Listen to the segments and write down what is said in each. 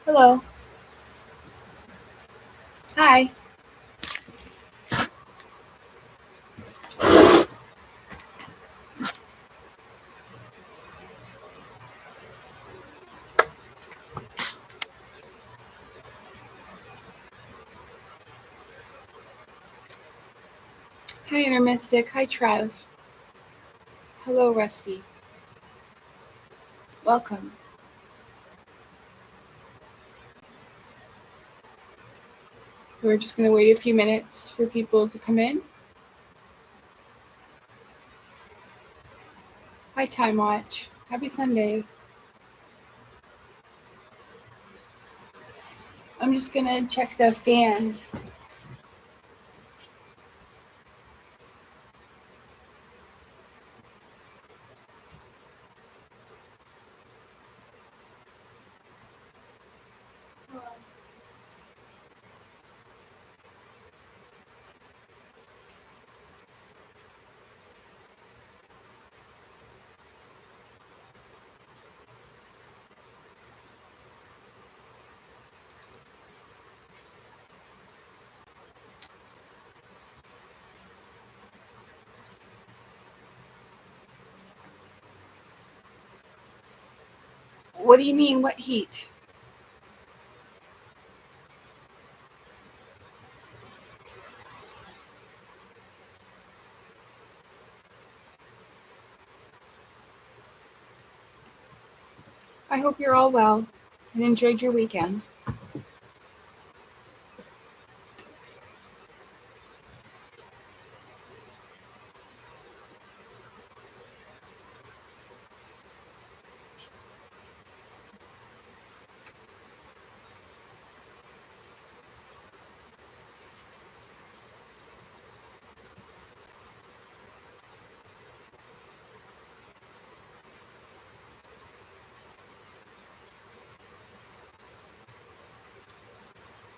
Hello. Hi. Hi, Inner Mystic. Hi, Trev. Hello, Rusty. Welcome. We're just going to wait a few minutes for people to come in. Hi, Time Watch. Happy Sunday. I'm just going to check the fans. What do you mean, what heat? I hope you're all well and enjoyed your weekend.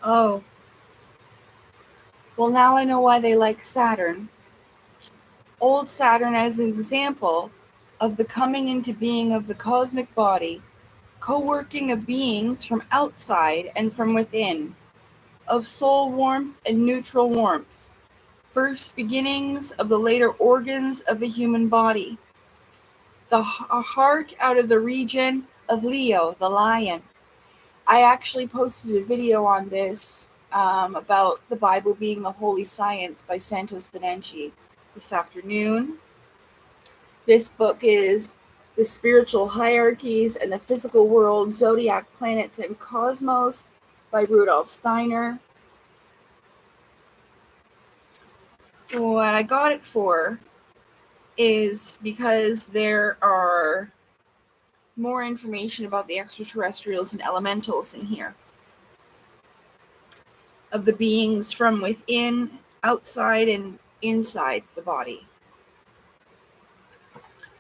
Oh. Well, now I know why they like Saturn. Old Saturn as an example of the coming into being of the cosmic body, co-working of beings from outside and from within, of soul warmth and neutral warmth, first beginnings of the later organs of the human body, the heart out of the region of Leo, the lion. I actually posted a video on this about the Bible being a holy science by Santos Benenchi this afternoon. This book is The Spiritual Hierarchies and the Physical World, Zodiac Planets and Cosmos by Rudolf Steiner. What I got it for is because there are more information about the extraterrestrials and elementals in here, of the beings from within, outside, and inside the body.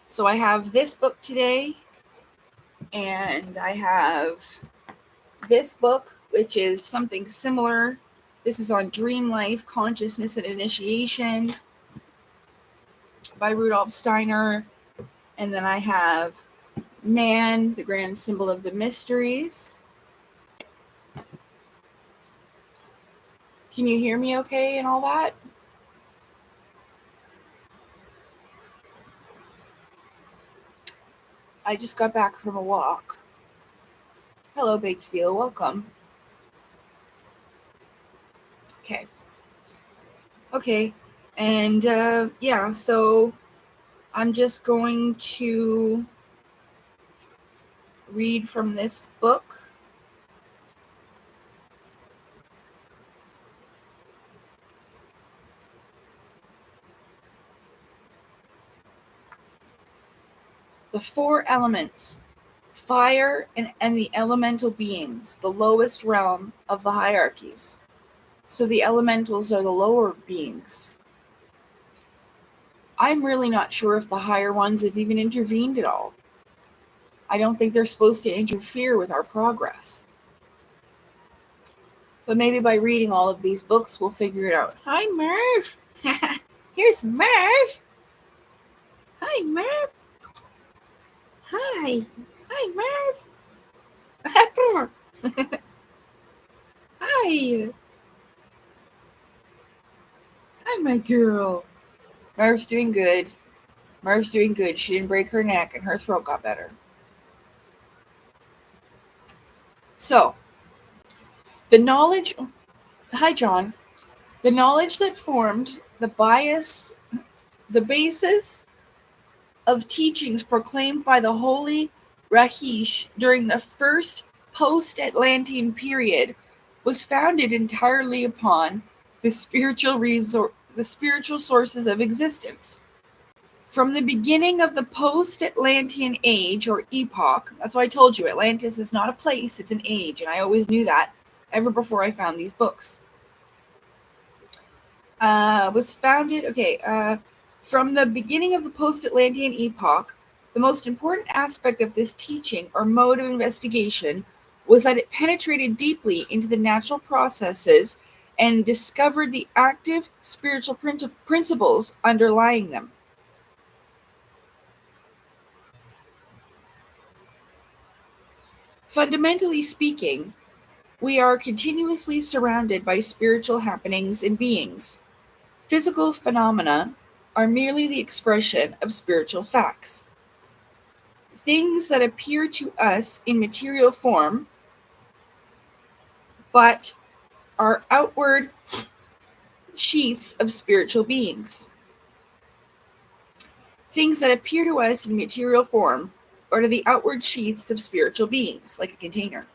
So I have this book today, and I have this book, which is something similar. This is on Dream Life, Consciousness and Initiation by Rudolf Steiner. And then I have Man, the Grand Symbol of the Mysteries. Can you hear me okay and all that? I just got back from a walk. Hello, Baked Feel. Welcome. Okay. And yeah, so I'm just going to read from this book. The four elements: fire and the elemental beings, the lowest realm of the hierarchies. So the elementals are the lower beings. I'm really not sure if the higher ones have even intervened at all. I don't think they're supposed to interfere with our progress. But maybe by reading all of these books, we'll figure it out. Hi, Merv! Here's Merv! Hi, Merv! Hi! Hi, Merv! Hi. Hi, my girl. Marv's doing good. Marv's doing good. She didn't break her neck and her throat got better. So, the knowledge. Hi, John. The knowledge that formed the basis of teachings proclaimed by the holy Rahish during the first post-Atlantean period was founded entirely upon the the spiritual sources of existence. From the beginning of the post-Atlantean age or epoch, that's why I told you Atlantis is not a place, it's an age, and I always knew that ever before I found these books. Was founded, from the beginning of the post-Atlantean epoch, the most important aspect of this teaching or mode of investigation was that it penetrated deeply into the natural processes and discovered the active spiritual principles underlying them. Fundamentally speaking, we are continuously surrounded by spiritual happenings and beings. Physical phenomena are merely the expression of spiritual facts. Things that appear to us in material form, but are outward sheaths of spiritual beings. Things that appear to us in material form are the outward sheaths of spiritual beings, like a container.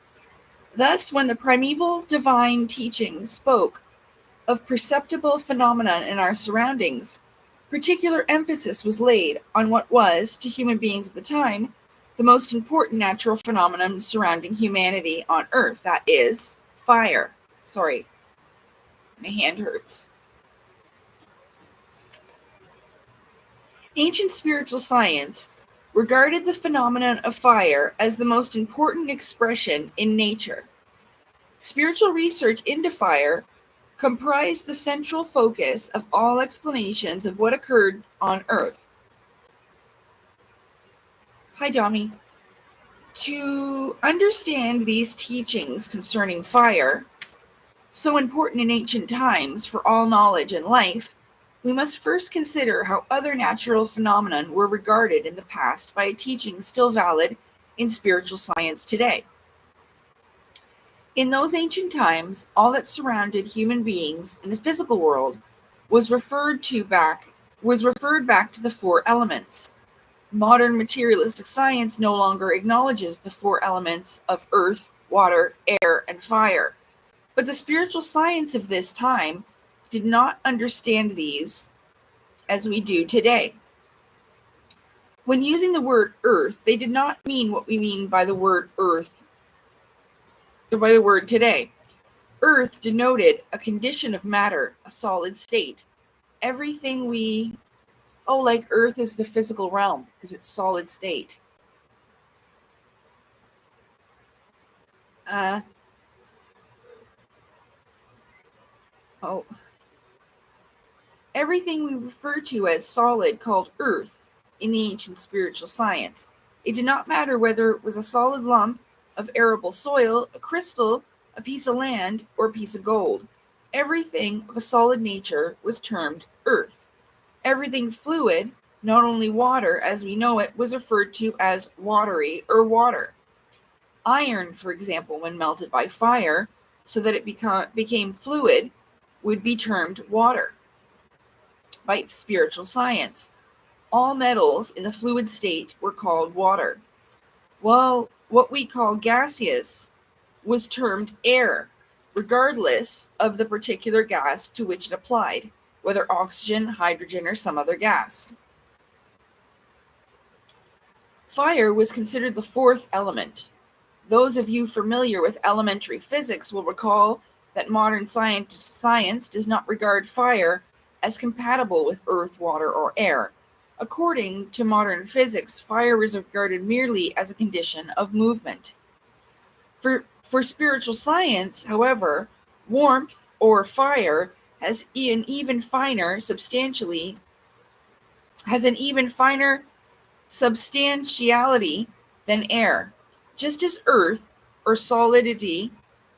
Thus, when the primeval divine teaching spoke of perceptible phenomena in our surroundings, particular emphasis was laid on what was, to human beings at the time, the most important natural phenomenon surrounding humanity on Earth, that is, fire. Sorry, my hand hurts. Ancient spiritual science regarded the phenomenon of fire as the most important expression in nature. Spiritual research into fire comprised the central focus of all explanations of what occurred on Earth. Hi, Domi. To understand these teachings concerning fire, so important in ancient times for all knowledge and life, we must first consider how other natural phenomena were regarded in the past by a teaching still valid in spiritual science today. In those ancient times, all that surrounded human beings in the physical world was referred back to the four elements. Modern materialistic science no longer acknowledges the four elements of earth, water, air, and fire. But the spiritual science of this time did not understand these as we do today. When using the word earth, they did not mean what we mean by the word earth, or by the word today. Earth denoted a condition of matter, a solid state. Everything like Earth is the physical realm because it's solid state. Everything we refer to as solid called Earth in the ancient spiritual science. It did not matter whether it was a solid lump of arable soil, a crystal, a piece of land, or a piece of gold. Everything of a solid nature was termed Earth. Everything fluid, not only water as we know it, was referred to as watery or water. Iron, for example, when melted by fire so that it became fluid, would be termed water. By spiritual science, all metals in the fluid state were called water, while what we call gaseous was termed air, regardless of the particular gas to which it applied, whether oxygen, hydrogen, or some other gas. Fire was considered the fourth element. Those of you familiar with elementary physics will recall that modern science does not regard fire as compatible with earth, water, or air. According to modern physics, fire is regarded merely as a condition of movement. For spiritual science, however, warmth or fire has an even finer substantiality than air. Just as earth or solidity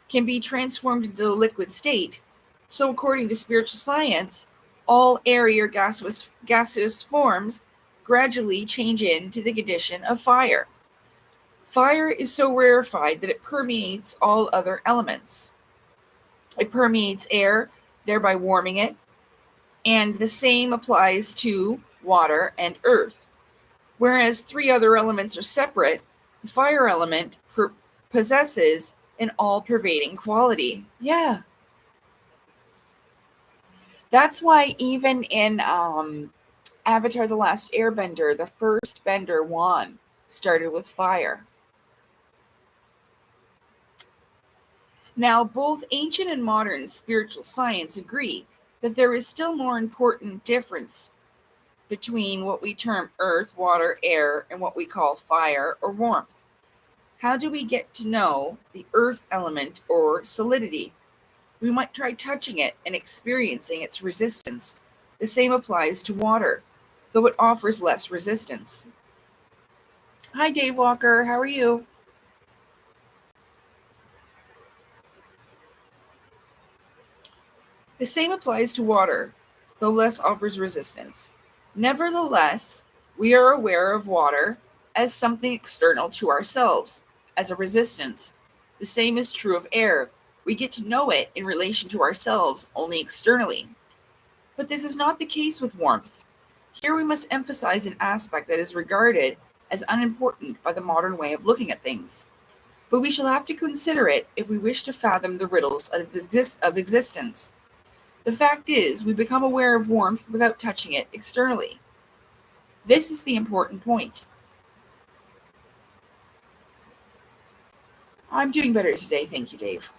can be transformed into a liquid state, so according to spiritual science, all airy or gaseous forms gradually change into the condition of fire. Fire is so rarefied that it permeates all other elements. It permeates air, thereby warming it, and the same applies to water and earth. Whereas three other elements are separate, the fire element possesses an all-pervading quality. Yeah. That's why even in Avatar The Last Airbender, the first bender, Wan, started with fire. Now, both ancient and modern spiritual science agree that there is still more important difference between what we term earth, water, air, and what we call fire or warmth. How do we get to know the earth element or solidity? We might try touching it and experiencing its resistance. The same applies to water, though it offers less resistance. Hi, Dave Walker. How are you? The same applies to water, though less offers resistance. Nevertheless, we are aware of water as something external to ourselves, as a resistance. The same is true of air. We get to know it in relation to ourselves only externally. But this is not the case with warmth. Here we must emphasize an aspect that is regarded as unimportant by the modern way of looking at things. But we shall have to consider it if we wish to fathom the riddles of existence. The fact is, we become aware of warmth without touching it externally. This is the important point. I'm doing better today, thank you, Dave.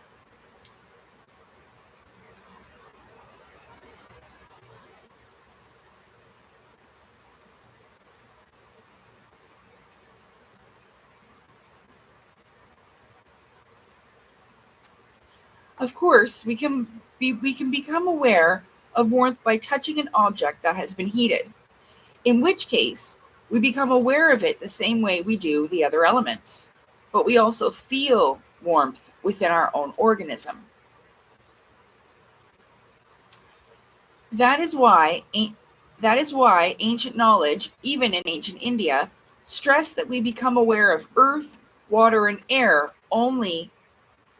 Of course, we can become aware of warmth by touching an object that has been heated, in which case we become aware of it the same way we do the other elements, but we also feel warmth within our own organism. That is why ancient knowledge, even in ancient India, stressed that we become aware of earth, water, and air only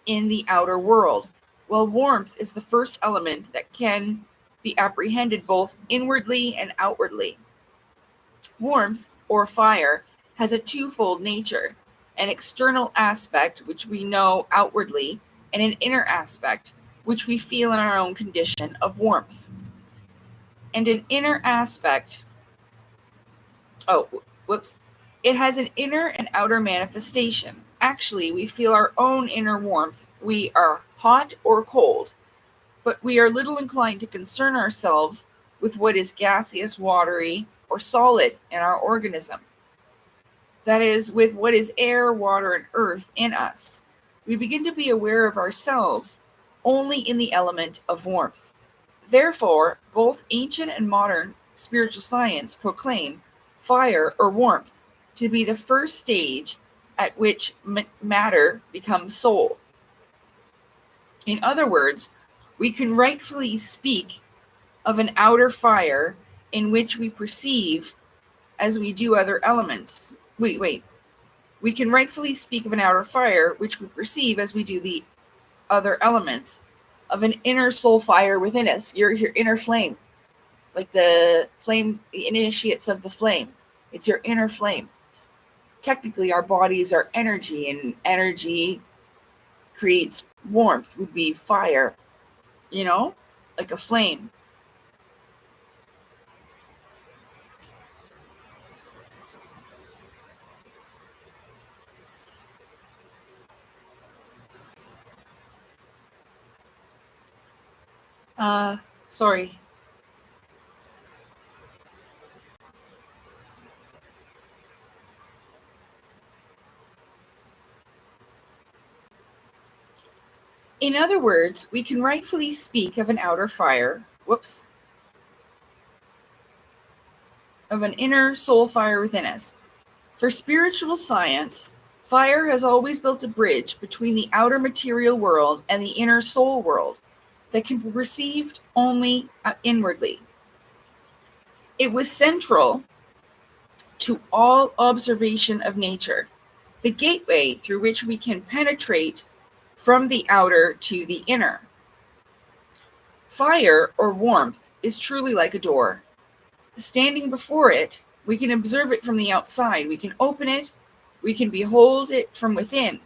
in the outer world, while warmth is the first element that can be apprehended both inwardly and outwardly. Warmth, or fire, has a twofold nature: an external aspect, which we know outwardly, and an inner aspect, which we feel in our own condition of warmth. And an inner aspect, it has an inner and outer manifestation. Actually, we feel our own inner warmth. We are hot or cold, but we are little inclined to concern ourselves with what is gaseous, watery, or solid in our organism. That is, with what is air, water, and earth in us. We begin to be aware of ourselves only in the element of warmth. Therefore, both ancient and modern spiritual science proclaim fire or warmth to be the first stage at which matter becomes soul. In other words, we can rightfully speak of an outer fire in which we perceive as we do other elements. We can rightfully speak of an outer fire which we perceive as we do the other elements, of an inner soul fire within us, your inner flame, like the flame, the initiates of the flame. It's your inner flame. Technically, our bodies are energy, and energy creates warmth, would be fire, like a flame. Sorry. In other words, we can rightfully speak of an outer fire, of an inner soul fire within us. For spiritual science, Fire has always built a bridge between the outer material world and the inner soul world that can be perceived only inwardly. It was central to all observation of nature, the gateway through which we can penetrate from the outer to the inner. Fire, or warmth, is truly like a door. Standing before it, we can observe it from the outside. We can open it. We can behold it from within.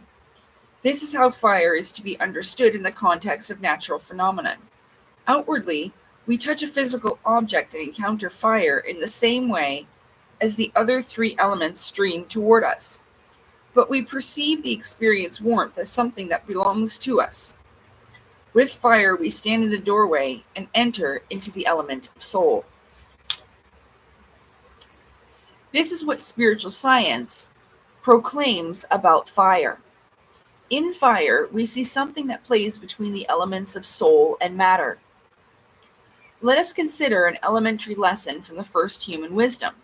This is how fire is to be understood in the context of natural phenomenon. Outwardly, we touch a physical object and encounter fire in the same way as the other three elements stream toward us. But we perceive the experience warmth as something that belongs to us. With fire, we stand in the doorway and enter into the element of soul. This is what spiritual science proclaims about fire. In fire, we see something that plays between the elements of soul and matter. Let us consider an elementary lesson from the first human wisdom.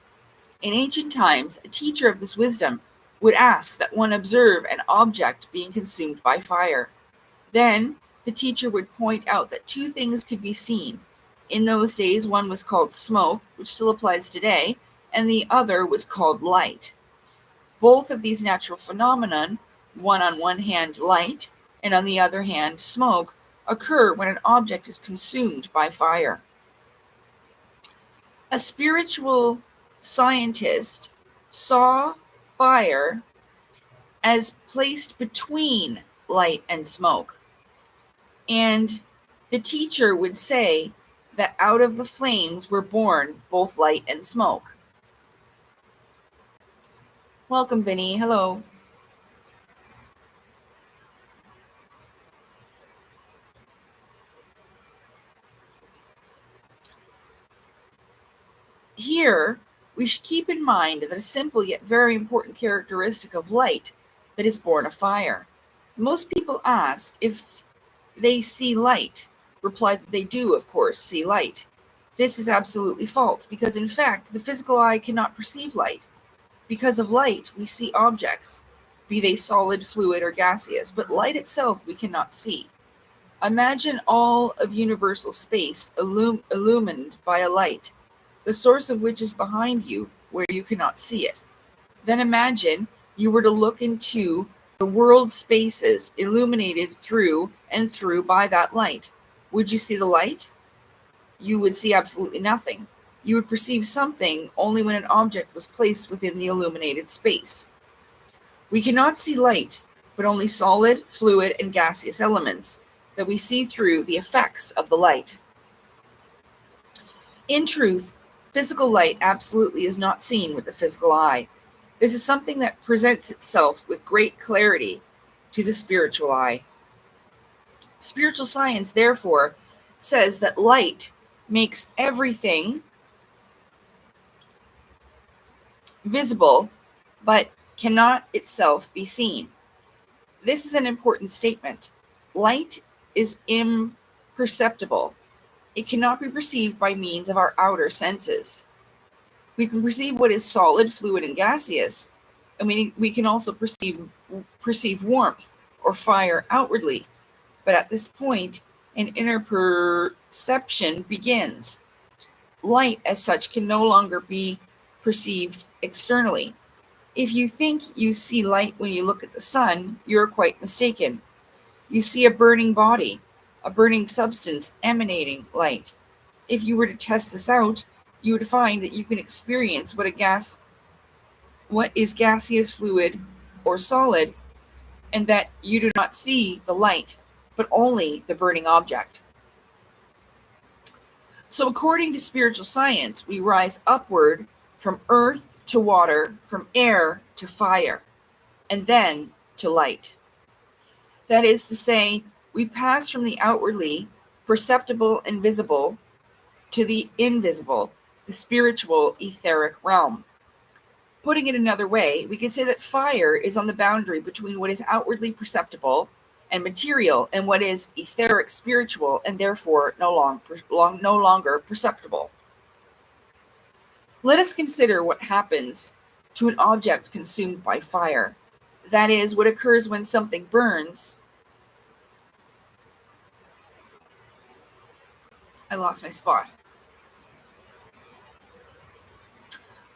In ancient times, a teacher of this wisdom would ask that one observe an object being consumed by fire. Then, the teacher would point out that two things could be seen. In those days, one was called smoke, which still applies today, and the other was called light. Both of these natural phenomena, one on one hand light, and on the other hand smoke, occur when an object is consumed by fire. A spiritual scientist saw fire as placed between light and smoke. And the teacher would say that out of the flames were born both light and smoke. Welcome, Vinny. Hello. Here, we should keep in mind that a simple yet very important characteristic of light that is born of fire. Most people ask if they see light. Reply that they do, of course, see light. This is absolutely false, because in fact, the physical eye cannot perceive light. Because of light, we see objects, be they solid, fluid, or gaseous, but light itself we cannot see. Imagine all of universal space illumined by a light, the source of which is behind you, where you cannot see it. Then imagine you were to look into the world spaces illuminated through and through by that light. Would you see the light? You would see absolutely nothing. You would perceive something only when an object was placed within the illuminated space. We cannot see light, but only solid, fluid, and gaseous elements that we see through the effects of the light. In truth, physical light absolutely is not seen with the physical eye. This is something that presents itself with great clarity to the spiritual eye. Spiritual science, therefore, says that light makes everything visible, but cannot itself be seen. This is an important statement. Light is imperceptible. It cannot be perceived by means of our outer senses. We can perceive what is solid, fluid, and gaseous, and we can also perceive warmth or fire outwardly. But at this point, an inner perception begins. Light, as such, can no longer be perceived externally. If you think you see light when you look at the sun, you're quite mistaken. You see a burning body, a burning substance emanating light. If you were to test this out, you would find that you can experience what is gaseous, fluid, or solid, and that you do not see the light, but only the burning object. So according to spiritual science, we rise upward from earth to water, from air to fire, and then to light. That is to say, we pass from the outwardly perceptible and visible to the invisible, the spiritual etheric realm. Putting it another way, we can say that fire is on the boundary between what is outwardly perceptible and material and what is etheric spiritual and therefore no longer perceptible. Let us consider what happens to an object consumed by fire. That is, what occurs when something burns. I lost my spot.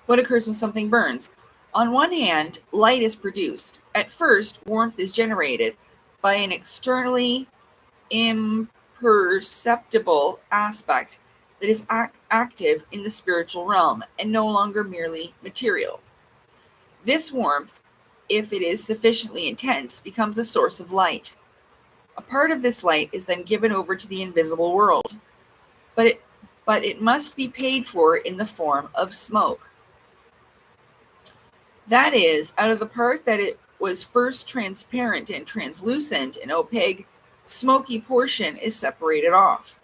What occurs when something burns? On one hand, light is produced. At first, warmth is generated by an externally imperceptible aspect that is active in the spiritual realm and no longer merely material. This warmth, if it is sufficiently intense, becomes a source of light. A part of this light is then given over to the invisible world, but it must be paid for in the form of smoke. That is, out of the part that it was first transparent and translucent and opaque, smoky portion is separated off.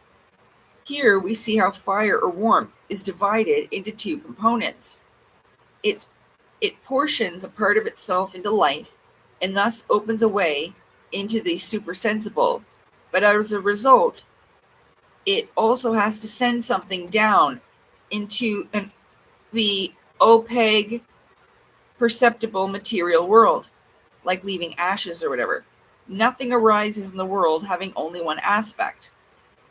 Here we see how fire or warmth is divided into two components. It portions a part of itself into light and thus opens a way into the supersensible, but as a result, it also has to send something down into the opaque, perceptible material world, like leaving ashes or whatever. Nothing arises in the world having only one aspect.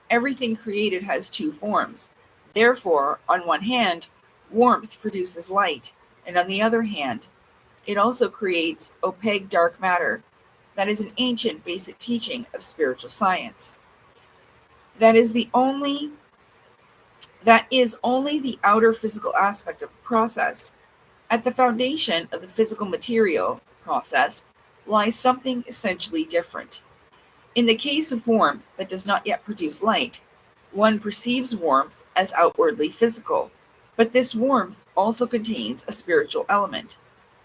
Everything created has two forms. Therefore, on one hand, warmth produces light, and on the other hand, it also creates opaque dark matter. That is an ancient basic teaching of spiritual science. That is only the outer physical aspect of the process. At the foundation of the physical material process lies something essentially different. In the case of warmth that does not yet produce light, one perceives warmth as outwardly physical, but this warmth also contains a spiritual element.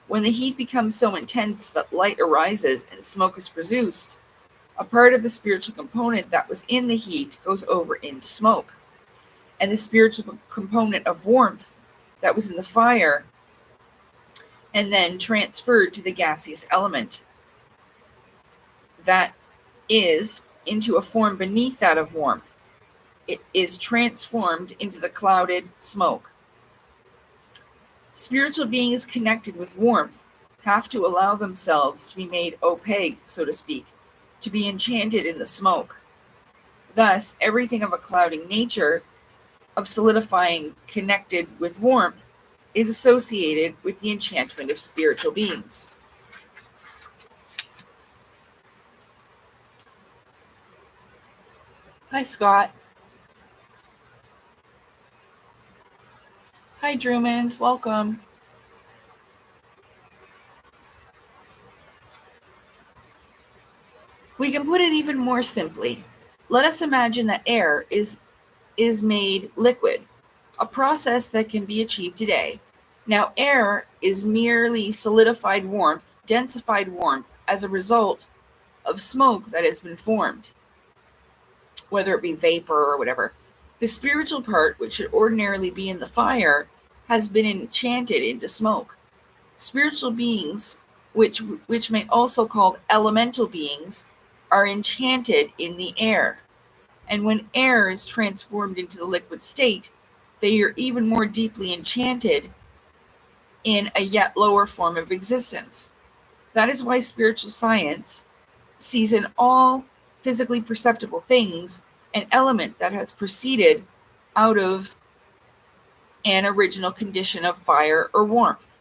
When the heat becomes so intense that light arises and smoke is produced, a part of the spiritual component that was in the heat goes over into smoke, and the spiritual component of warmth that was in the fire and then transferred to the gaseous element that is into a form beneath that of warmth. It is transformed into the clouded smoke. Spiritual beings connected with warmth have to allow themselves to be made opaque, so to speak, to be enchanted in the smoke. Thus, everything of a clouding nature, of solidifying connected with warmth, is associated with the enchantment of spiritual beings. Hi, Scott. Hi, Drumans. Welcome. We can put it even more simply. Let us imagine that air is made liquid, a process that can be achieved today. Now, air is merely solidified warmth, densified warmth, as a result of smoke that has been formed, whether it be vapor or whatever. The spiritual part, which should ordinarily be in the fire, has been enchanted into smoke. Spiritual beings, which may also called elemental beings, are enchanted in the air. And when air is transformed into the liquid state, they are even more deeply enchanted in a yet lower form of existence. That is why spiritual science sees in all physically perceptible things an element that has proceeded out of an original condition of fire or warmth.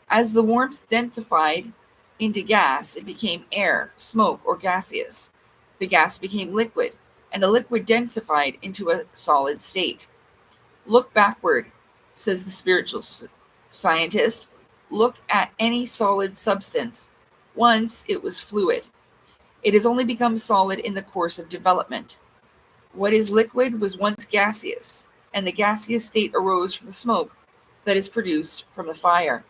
As the warmth densified into gas, it became air, smoke, or gaseous. The gas became liquid, and the liquid densified into a solid state. Look backward, says the spiritual scientist. Look at any solid substance. Once it was fluid. It has only become solid in the course of development. What is liquid was once gaseous, and the gaseous state arose from the smoke that is produced from the fire.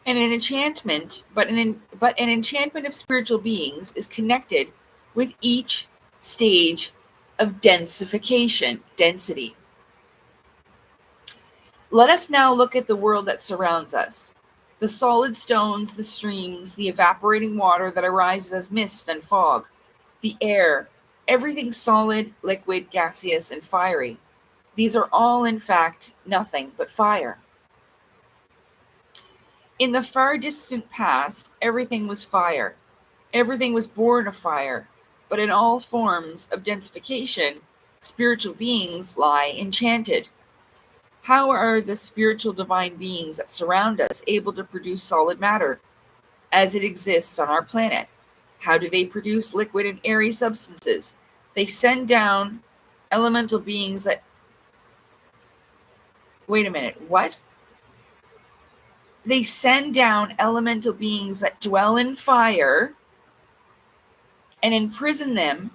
And an enchantment of spiritual beings is connected with each stage of densification, density. Let us now look at the world that surrounds us. The solid stones, the streams, the evaporating water that arises as mist and fog, the air, everything solid, liquid, gaseous, and fiery. These are all, in fact, nothing but fire. In the far distant past, everything was fire. Everything was born of fire. But in all forms of densification, spiritual beings lie enchanted. How are the spiritual divine beings that surround us able to produce solid matter as it exists on our planet? How do they produce liquid and airy substances? They send down elemental beings that. Wait a minute, what? They send down elemental beings that dwell in fire and imprison them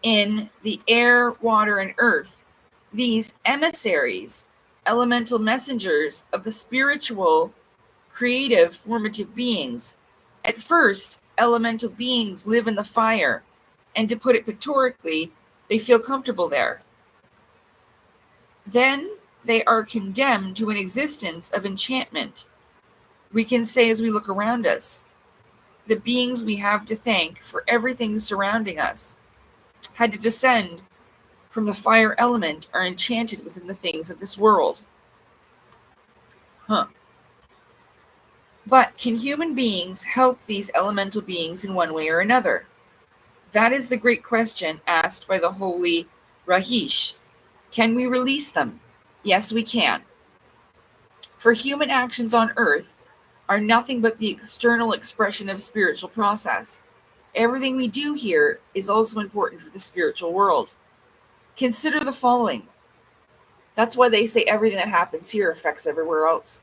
in the air, water, and earth. These emissaries, elemental messengers of the spiritual, creative, formative beings. At first, elemental beings live in the fire, and to put it pictorically, they feel comfortable there. Then they are condemned to an existence of enchantment. We can say as we look around us, the beings we have to thank for everything surrounding us had to descend from the fire element are enchanted within the things of this world. But can human beings help these elemental beings in one way or another? That is the great question asked by the holy Rahish. Can we release them? Yes, we can. For human actions on earth are nothing but the external expression of spiritual process. Everything we do here is also important for the spiritual world. Consider the following. That's why they say everything that happens here affects everywhere else.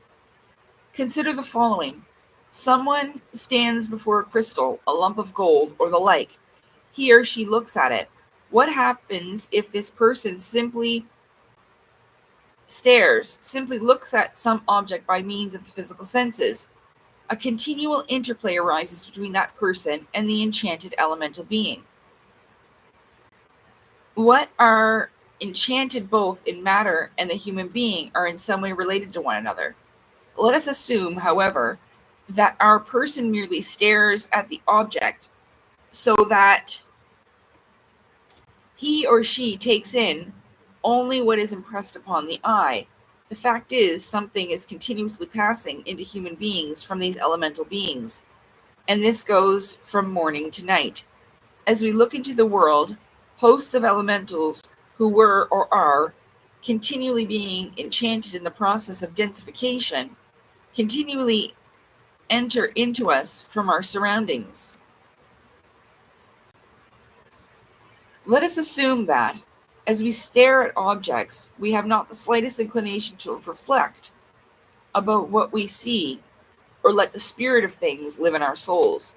Consider the following. Someone stands before a crystal, a lump of gold, or the like. He or she looks at it. What happens if this person simply stares, simply looks at some object by means of the physical senses? A continual interplay arises between that person and the enchanted elemental being. What are enchanted both in matter and the human being are in some way related to one another. Let us assume, however, that our person merely stares at the object so that he or she takes in only what is impressed upon the eye. The fact is, something is continuously passing into human beings from these elemental beings, and this goes from morning to night. As we look into the world, hosts of elementals who were or are continually being enchanted in the process of densification continually enter into us from our surroundings. Let us assume that, as we stare at objects, we have not the slightest inclination to reflect about what we see or let the spirit of things live in our souls.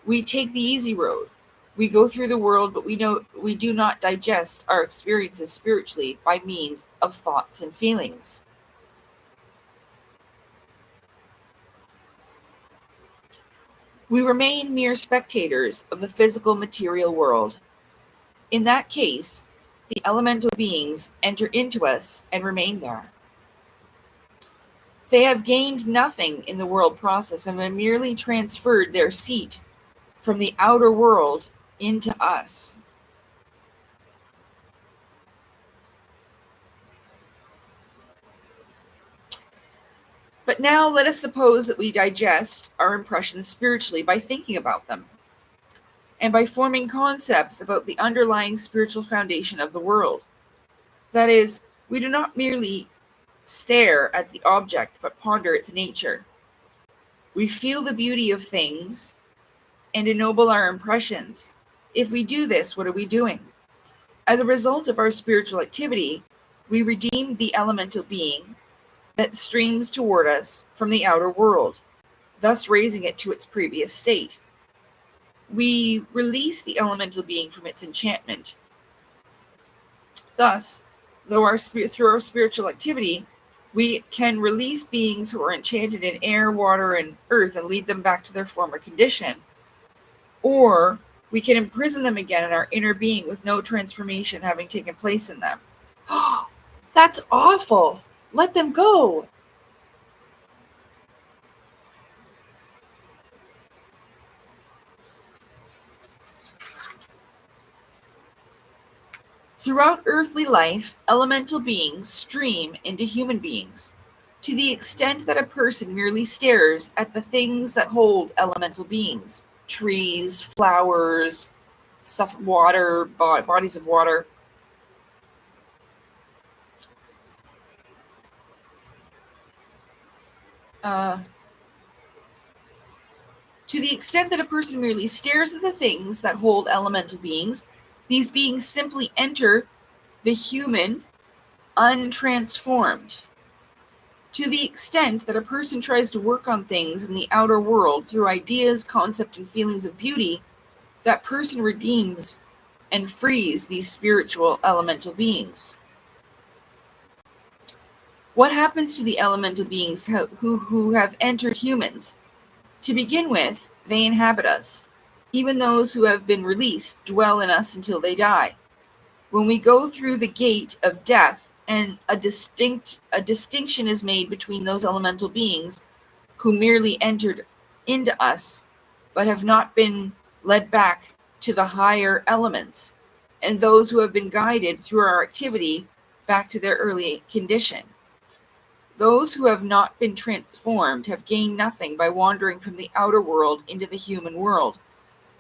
We take the easy road. We go through the world, but we do not digest our experiences spiritually by means of thoughts and feelings. We remain mere spectators of the physical material world. In that case, the elemental beings enter into us and remain there. They have gained nothing in the world process and have merely transferred their seat from the outer world into us. But now let us suppose that we digest our impressions spiritually by thinking about them and by forming concepts about the underlying spiritual foundation of the world. That is, we do not merely stare at the object but ponder its nature. We feel the beauty of things and ennoble our impressions. If we do this, what are we doing? As a result of our spiritual activity, we redeem the elemental being that streams toward us from the outer world, thus raising it to its previous state. We release the elemental being from its enchantment. Thus, through our spiritual activity, we can release beings who are enchanted in air, water, and earth and lead them back to their former condition. Or we can imprison them again in our inner being with no transformation having taken place in them. That's awful. Let them go. Throughout earthly life, elemental beings stream into human beings. To the extent that a person merely stares at the things that hold elemental beings, trees, flowers, stuff, water, bodies of water, to the extent that a person merely stares at the things that hold elemental beings, these beings simply enter the human untransformed. To the extent that a person tries to work on things in the outer world through ideas, concept, and feelings of beauty, that person redeems and frees these spiritual elemental beings. What happens to the elemental beings who have entered humans? To begin with, they inhabit us. Even those who have been released dwell in us until they die. When we go through the gate of death, and a distinction is made between those elemental beings who merely entered into us but have not been led back to the higher elements, and those who have been guided through our activity back to their early condition. Those who have not been transformed have gained nothing by wandering from the outer world into the human world,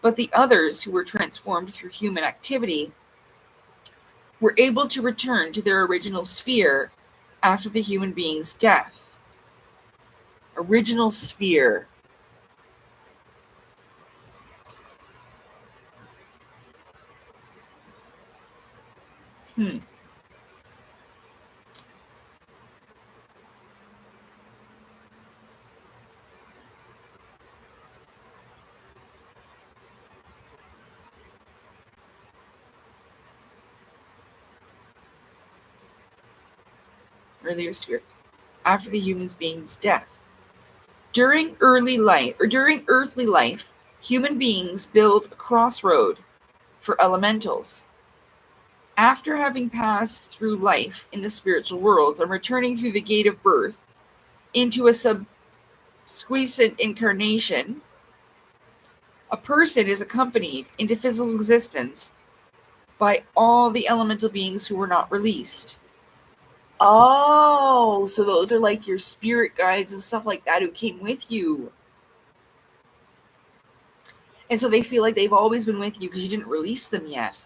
but the others who were transformed through human activity were able to return to their original sphere after the human being's death. Original sphere. Earlier sphere. After the human being's death. During earthly life, human beings build a crossroad for elementals. After having passed through life in the spiritual worlds and returning through the gate of birth into a subsequent incarnation, a person is accompanied into physical existence by all the elemental beings who were not released. Oh, so those are like your spirit guides and stuff like that who came with you. And so they feel like they've always been with you because you didn't release them yet.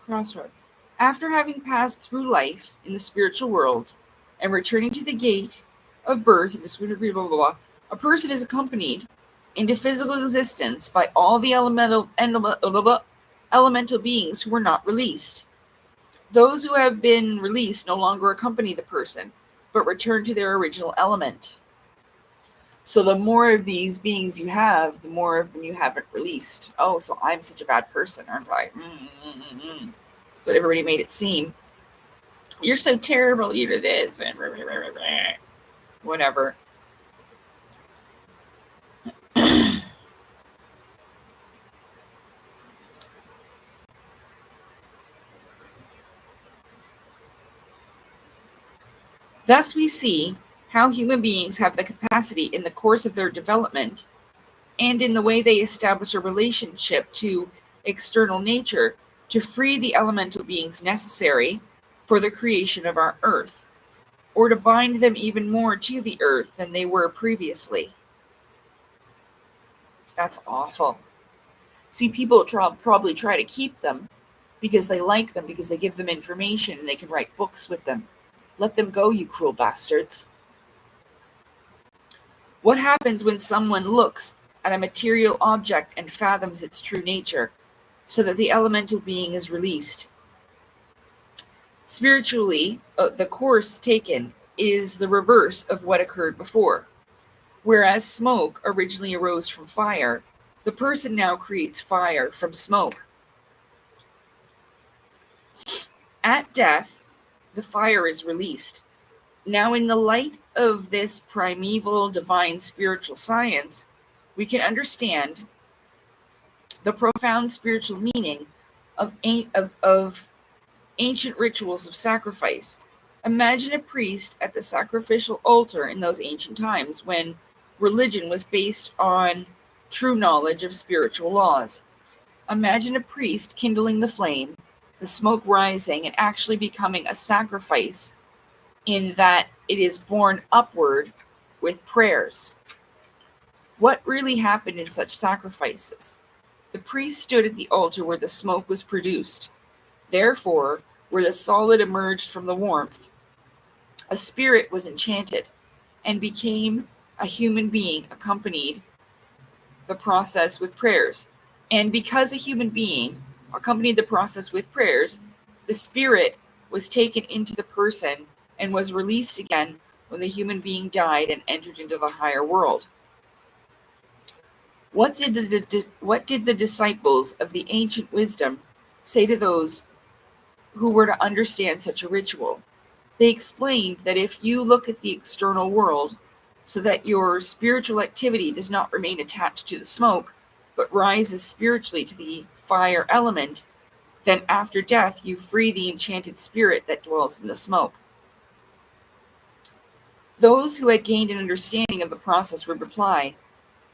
Crossroad. After having passed through life in the spiritual worlds and returning to the gate of birth, a person is accompanied into physical existence by all the elemental beings who were not released. Those who have been released no longer accompany the person, but return to their original element. So the more of these beings you have, the more of them you haven't released. Oh, so I'm such a bad person, aren't I? That's what everybody made it seem. You're so terrible, you do this, and whatever. Thus we see how human beings have the capacity in the course of their development and in the way they establish a relationship to external nature to free the elemental beings necessary for the creation of our earth, or to bind them even more to the earth than they were previously. That's awful. See, people probably try to keep them because they like them, because they give them information and they can write books with them. Let them go, you cruel bastards. What happens when someone looks at a material object and fathoms its true nature, so that the elemental being is released? Spiritually, the course taken is the reverse of what occurred before. Whereas smoke originally arose from fire, the person now creates fire from smoke. At death, the fire is released. Now, in the light of this primeval divine spiritual science, we can understand the profound spiritual meaning of ancient rituals of sacrifice. Imagine a priest at the sacrificial altar in those ancient times when religion was based on true knowledge of spiritual laws. Imagine a priest kindling the flame, the smoke rising and actually becoming a sacrifice, in that it is borne upward with prayers. What really happened in such sacrifices? The priest stood at the altar where the smoke was produced. Therefore, where the solid emerged from the warmth, a spirit was enchanted and became a human being, accompanied the process with prayers. And because a human being accompanied the process with prayers, the spirit was taken into the person and was released again when the human being died and entered into the higher world. What did the disciples of the ancient wisdom say to those who were to understand such a ritual? They explained that if you look at the external world so that your spiritual activity does not remain attached to the smoke, but rises spiritually to the fire element, then after death you free the enchanted spirit that dwells in the smoke. Those who had gained an understanding of the process would reply,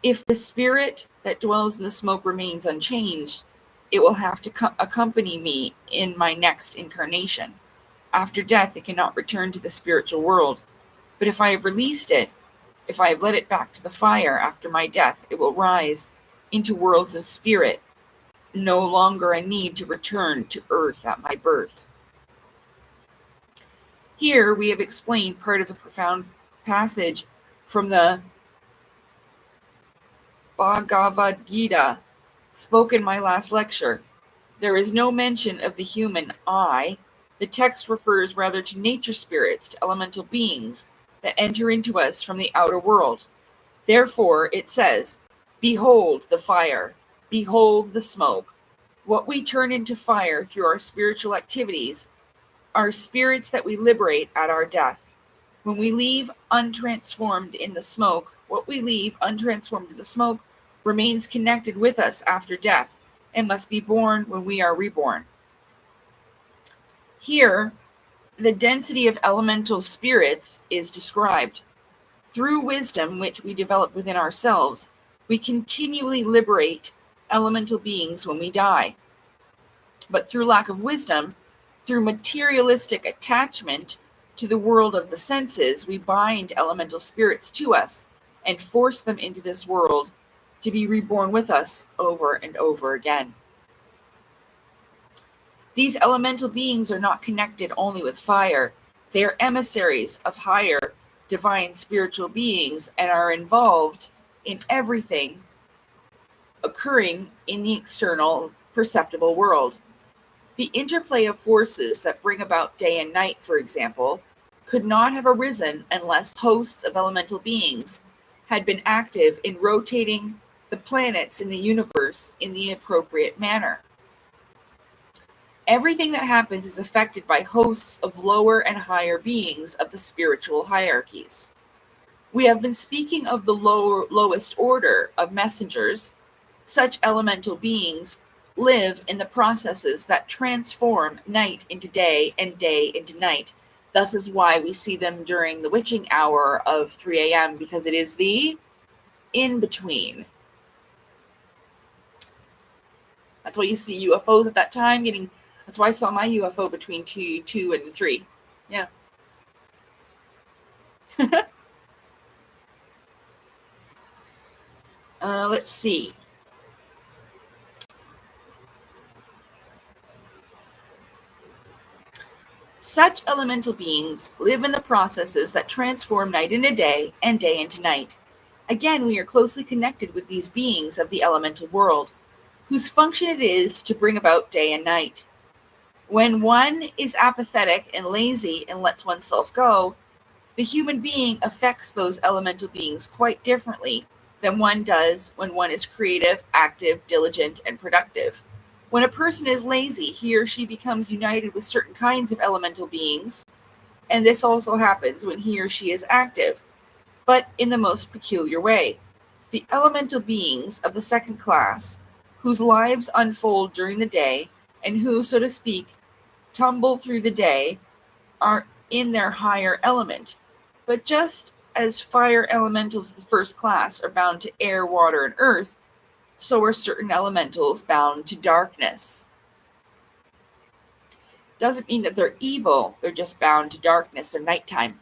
if the spirit that dwells in the smoke remains unchanged, it will have to accompany me in my next incarnation. After death, it cannot return to the spiritual world. But if I have released it, if I have led it back to the fire after my death, it will rise into worlds of spirit, no longer a need to return to earth at my birth. Here we have explained part of a profound passage from the Bhagavad Gita, spoke in my last lecture. There is no mention of the human I. The text refers rather to nature spirits, to elemental beings that enter into us from the outer world. Therefore, it says, behold the fire, behold the smoke. What we turn into fire through our spiritual activities are spirits that we liberate at our death. When we leave untransformed in the smoke, what we leave untransformed in the smoke remains connected with us after death and must be born when we are reborn. Here, the density of elemental spirits is described. Through wisdom, which we develop within ourselves, we continually liberate elemental beings when we die. But through lack of wisdom, through materialistic attachment to the world of the senses, we bind elemental spirits to us and force them into this world to be reborn with us over and over again. These elemental beings are not connected only with fire. They are emissaries of higher divine spiritual beings and are involved in everything occurring in the external perceptible world. The interplay of forces that bring about day and night, for example, could not have arisen unless hosts of elemental beings had been active in rotating the planets in the universe in the appropriate manner. Everything that happens is affected by hosts of lower and higher beings of the spiritual hierarchies. We have been speaking of the lowest order of messengers. Such elemental beings live in the processes that transform night into day and day into night. Thus is why we see them during the witching hour of 3 a.m., because it is the in-between. That's why you see UFOs at that time that's why I saw my UFO between 2 and 3. Yeah. Let's see. Such elemental beings live in the processes that transform night into day and day into night. Again, we are closely connected with these beings of the elemental world, whose function it is to bring about day and night. When one is apathetic and lazy and lets oneself go, the human being affects those elemental beings quite differently than one does when one is creative, active, diligent, and productive. When a person is lazy, he or she becomes united with certain kinds of elemental beings, and this also happens when he or she is active, but in the most peculiar way. The elemental beings of the second class, whose lives unfold during the day, and who, so to speak, tumble through the day, are in their higher element. But just as fire elementals of the first class are bound to air, water, and earth, So are certain elementals bound to darkness. Doesn't mean that they're evil, they're just bound to darkness or nighttime.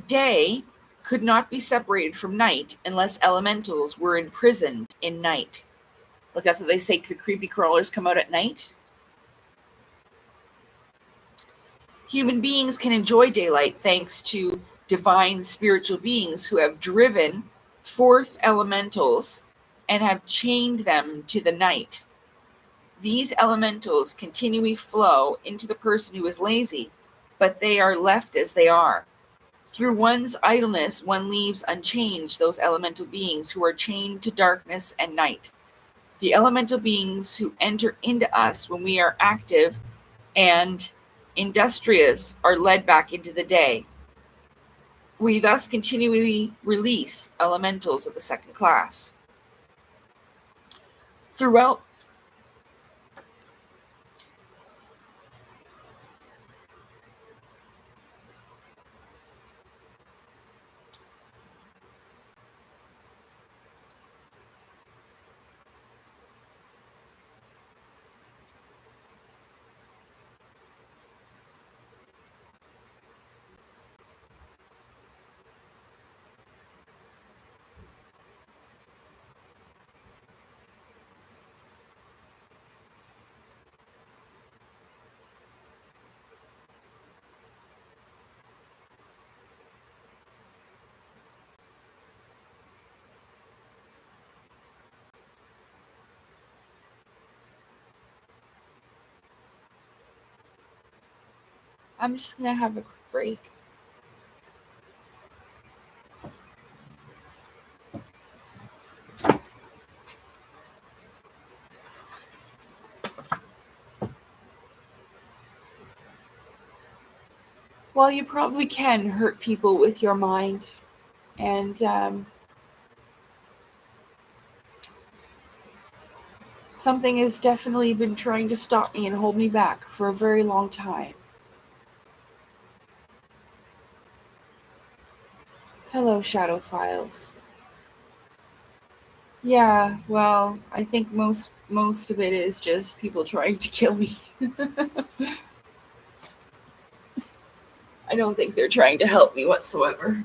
Day could not be separated from night unless elementals were imprisoned in night. Like that's what they say, the creepy crawlers come out at night. Human beings can enjoy daylight thanks to divine spiritual beings who have driven forth elementals and have chained them to the night. These elementals continually flow into the person who is lazy, but they are left as they are. Through one's idleness, one leaves unchanged those elemental beings who are chained to darkness and night. The elemental beings who enter into us when we are active and industrious are led back into the day. We thus continually release elementals of the second class. Throughout I'm just going to have a quick break. Well, you probably can hurt people with your mind. And something has definitely been trying to stop me and hold me back for a very long time. Hello, Shadow Files. Yeah, well, I think most of it is just people trying to kill me. I don't think they're trying to help me whatsoever.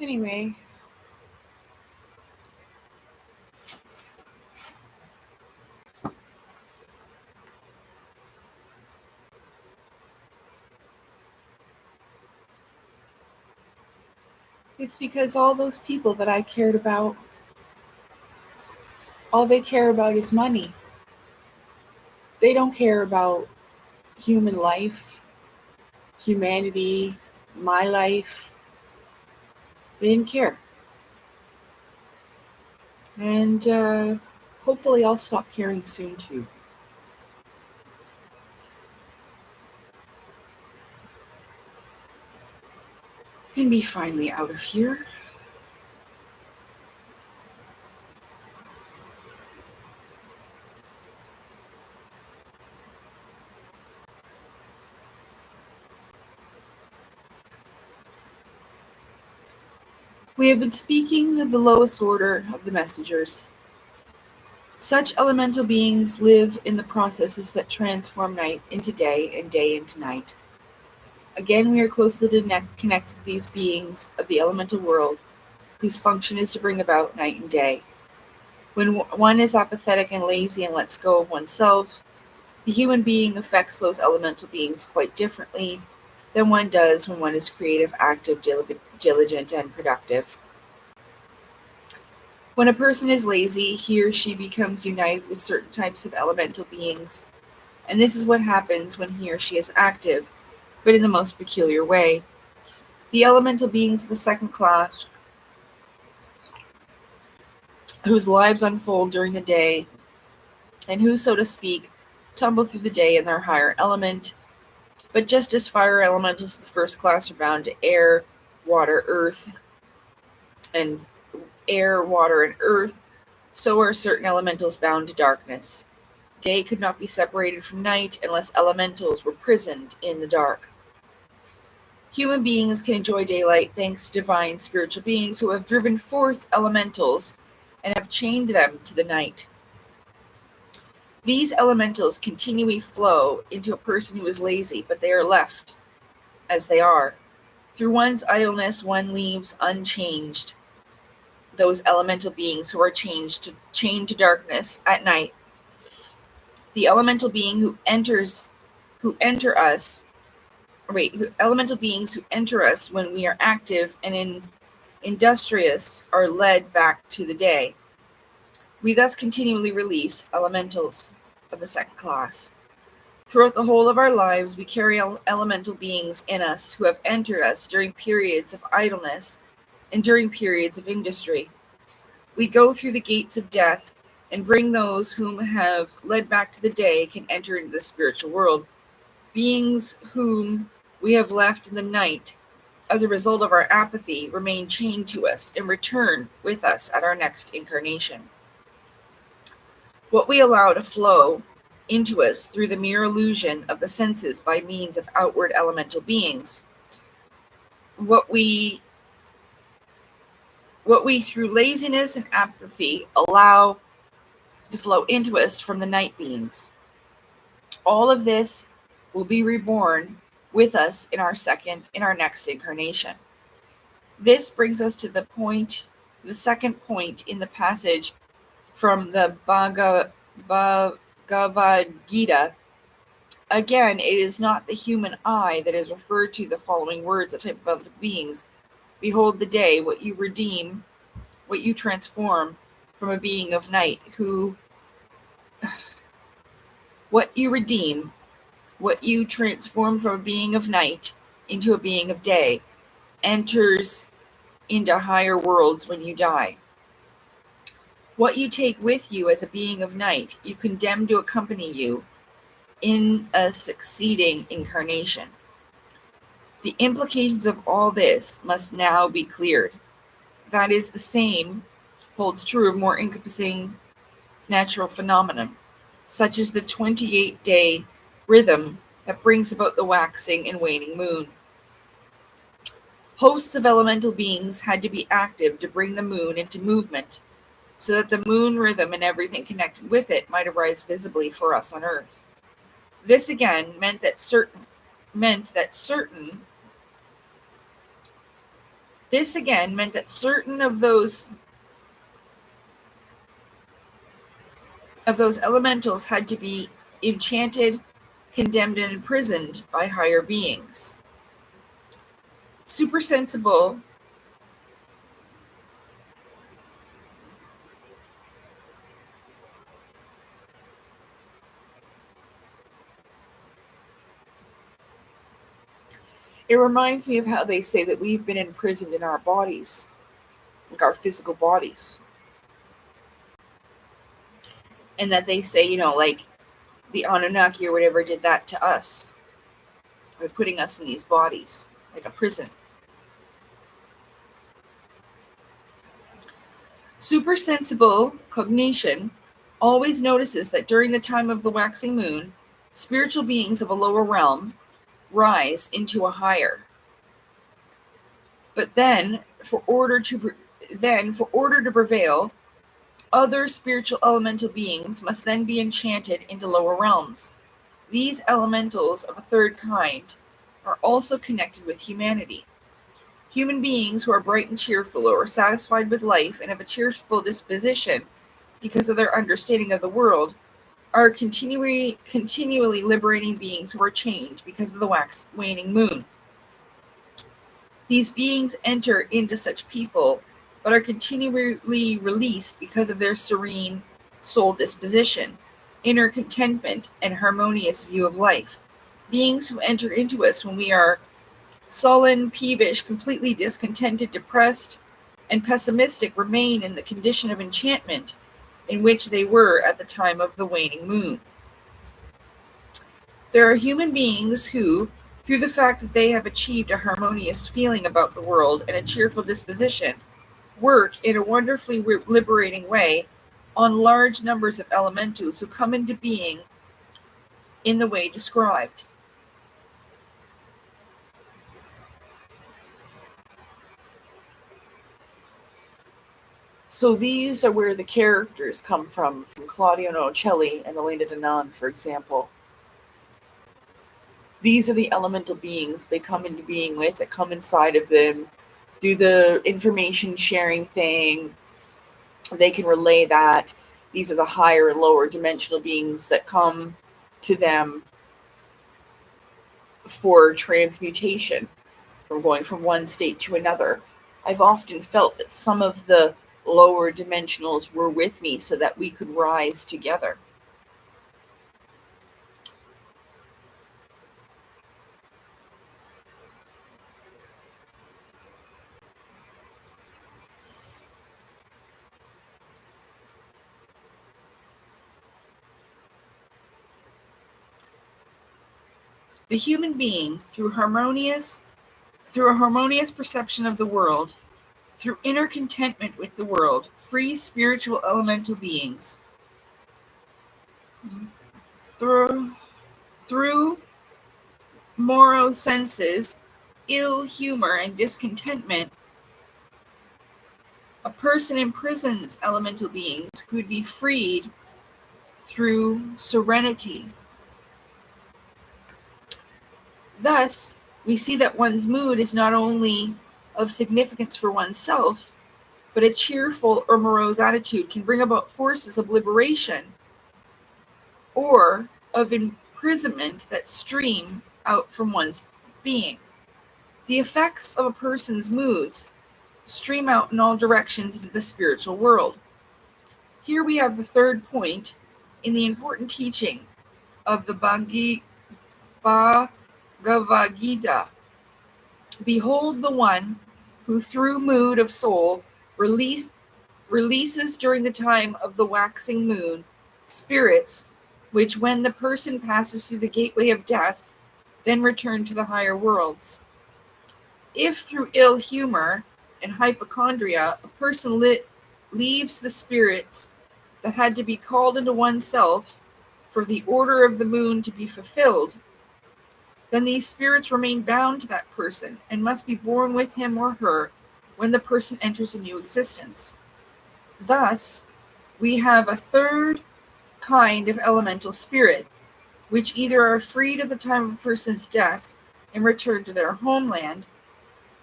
Anyway, it's because all those people that I cared about, all they care about is money. They don't care about human life, humanity, my life. They didn't care. And hopefully I'll stop caring soon too. And be finally out of here. We have been speaking of the lowest order of the messengers. Such elemental beings live in the processes that transform night into day and day into night. Again, we are closely connected to these beings of the elemental world, whose function is to bring about night and day. When one is apathetic and lazy and lets go of oneself, the human being affects those elemental beings quite differently than one does when one is creative, active, diligent, and productive. When a person is lazy, he or she becomes united with certain types of elemental beings, and this is what happens when he or she is active, but in the most peculiar way. The elemental beings of the second class, whose lives unfold during the day, and who, so to speak, tumble through the day in their higher element, but just as fire elementals of the first class are bound to air, water, and earth, so are certain elementals bound to darkness. Day could not be separated from night unless elementals were prisoned in the dark. Human beings can enjoy daylight thanks to divine spiritual beings who have driven forth elementals and have chained them to the night. These elementals continually flow into a person who is lazy, but they are left as they are. Through one's idleness, one leaves unchanged those elemental beings who are chained to darkness at night. The elemental being elemental beings who enter us when we are active and industrious are led back to the day. We thus continually release elementals of the second class. Throughout the whole of our lives, we carry elemental beings in us who have entered us during periods of idleness and during periods of industry. We go through the gates of death and bring those whom have led back to the day can enter into the spiritual world. Beings whom we have left in the night as a result of our apathy remain chained to us and return with us at our next incarnation. What we allow to flow into us through the mere illusion of the senses by means of outward elemental beings, what we through laziness and apathy allow to flow into us from the night beings. All of this will be reborn with us in our next incarnation. This brings us to the second point in the passage from the Bhagavad Gita. Again, it is not the human eye that is referred to the following words, a type of beings. Behold the day, what you redeem, what you transform from a being of night, what you redeem, what you transform from a being of night into a being of day, enters into higher worlds when you die. What you take with you as a being of night, you condemn to accompany you in a succeeding incarnation. The implications of all this must now be cleared. That is, the same holds true of more encompassing natural phenomenon, such as the 28-day rhythm that brings about the waxing and waning moon. Hosts of elemental beings had to be active to bring the moon into movement, so that the moon rhythm and everything connected with it might arise visibly for us on Earth. This again meant that certain of those elementals had to be enchanted, condemned, and imprisoned by higher beings. Supersensible It reminds me of how they say that we've been imprisoned in our bodies, like our physical bodies. And that they say, like the Anunnaki or whatever did that to us by putting us in these bodies, like a prison. Supersensible cognition always notices that during the time of the waxing moon, spiritual beings of a lower realm rise into a higher. But then, for order to prevail, other spiritual elemental beings must then be enchanted into lower realms. These elementals of a third kind are also connected with humanity. Human beings who are bright and cheerful, or satisfied with life and have a cheerful disposition because of their understanding of the world, are continually liberating beings who are chained because of the waning moon. These beings enter into such people, but are continually released because of their serene soul disposition, inner contentment, and harmonious view of life. Beings who enter into us when we are sullen, peevish, completely discontented, depressed, and pessimistic remain in the condition of enchantment in which they were at the time of the waning moon. There are human beings who, through the fact that they have achieved a harmonious feeling about the world and a cheerful disposition, work in a wonderfully liberating way on large numbers of elementals who come into being in the way described. So these are where the characters come from Claudio Nocelli and Elena Danaan, for example. These are the elemental beings they come into being with, that come inside of them, do the information sharing thing. They can relay that. These are the higher and lower dimensional beings that come to them for transmutation, from going from one state to another. I've often felt that some of the lower dimensionals were with me so that we could rise together. The human being, through a harmonious perception of the world, through inner contentment with the world, free spiritual elemental beings, through moral senses, ill humor, and discontentment, a person imprisons elemental beings who would be freed through serenity. Thus, we see that one's mood is not only of significance for oneself, but a cheerful or morose attitude can bring about forces of liberation or of imprisonment that stream out from one's being. The effects of a person's moods stream out in all directions into the spiritual world. Here we have the third point in the important teaching of the Bhagavad Gita. Behold the one who through mood of soul releases releases during the time of the waxing moon spirits which, when the person passes through the gateway of death, then return to the higher worlds. If through ill humor and hypochondria a person leaves the spirits that had to be called into oneself for the order of the moon to be fulfilled, then these spirits remain bound to that person and must be born with him or her when the person enters a new existence. Thus, we have a third kind of elemental spirit, which either are freed at the time of a person's death and return to their homeland,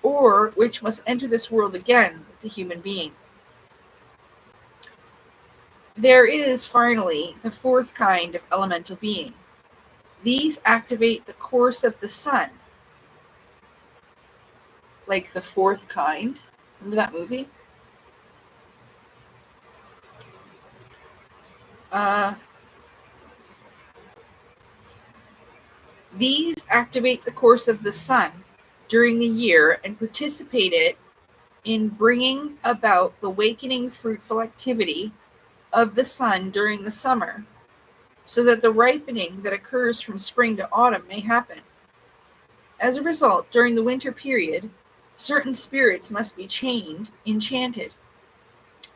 or which must enter this world again with the human being. There is, finally, the fourth kind of elemental being. These activate the course of the sun. Like The Fourth Kind. Remember that movie? These activate the course of the sun during the year and participate in bringing about the awakening fruitful activity of the sun during the summer, so that the ripening that occurs from spring to autumn may happen. As a result, during the winter period, certain spirits must be enchanted.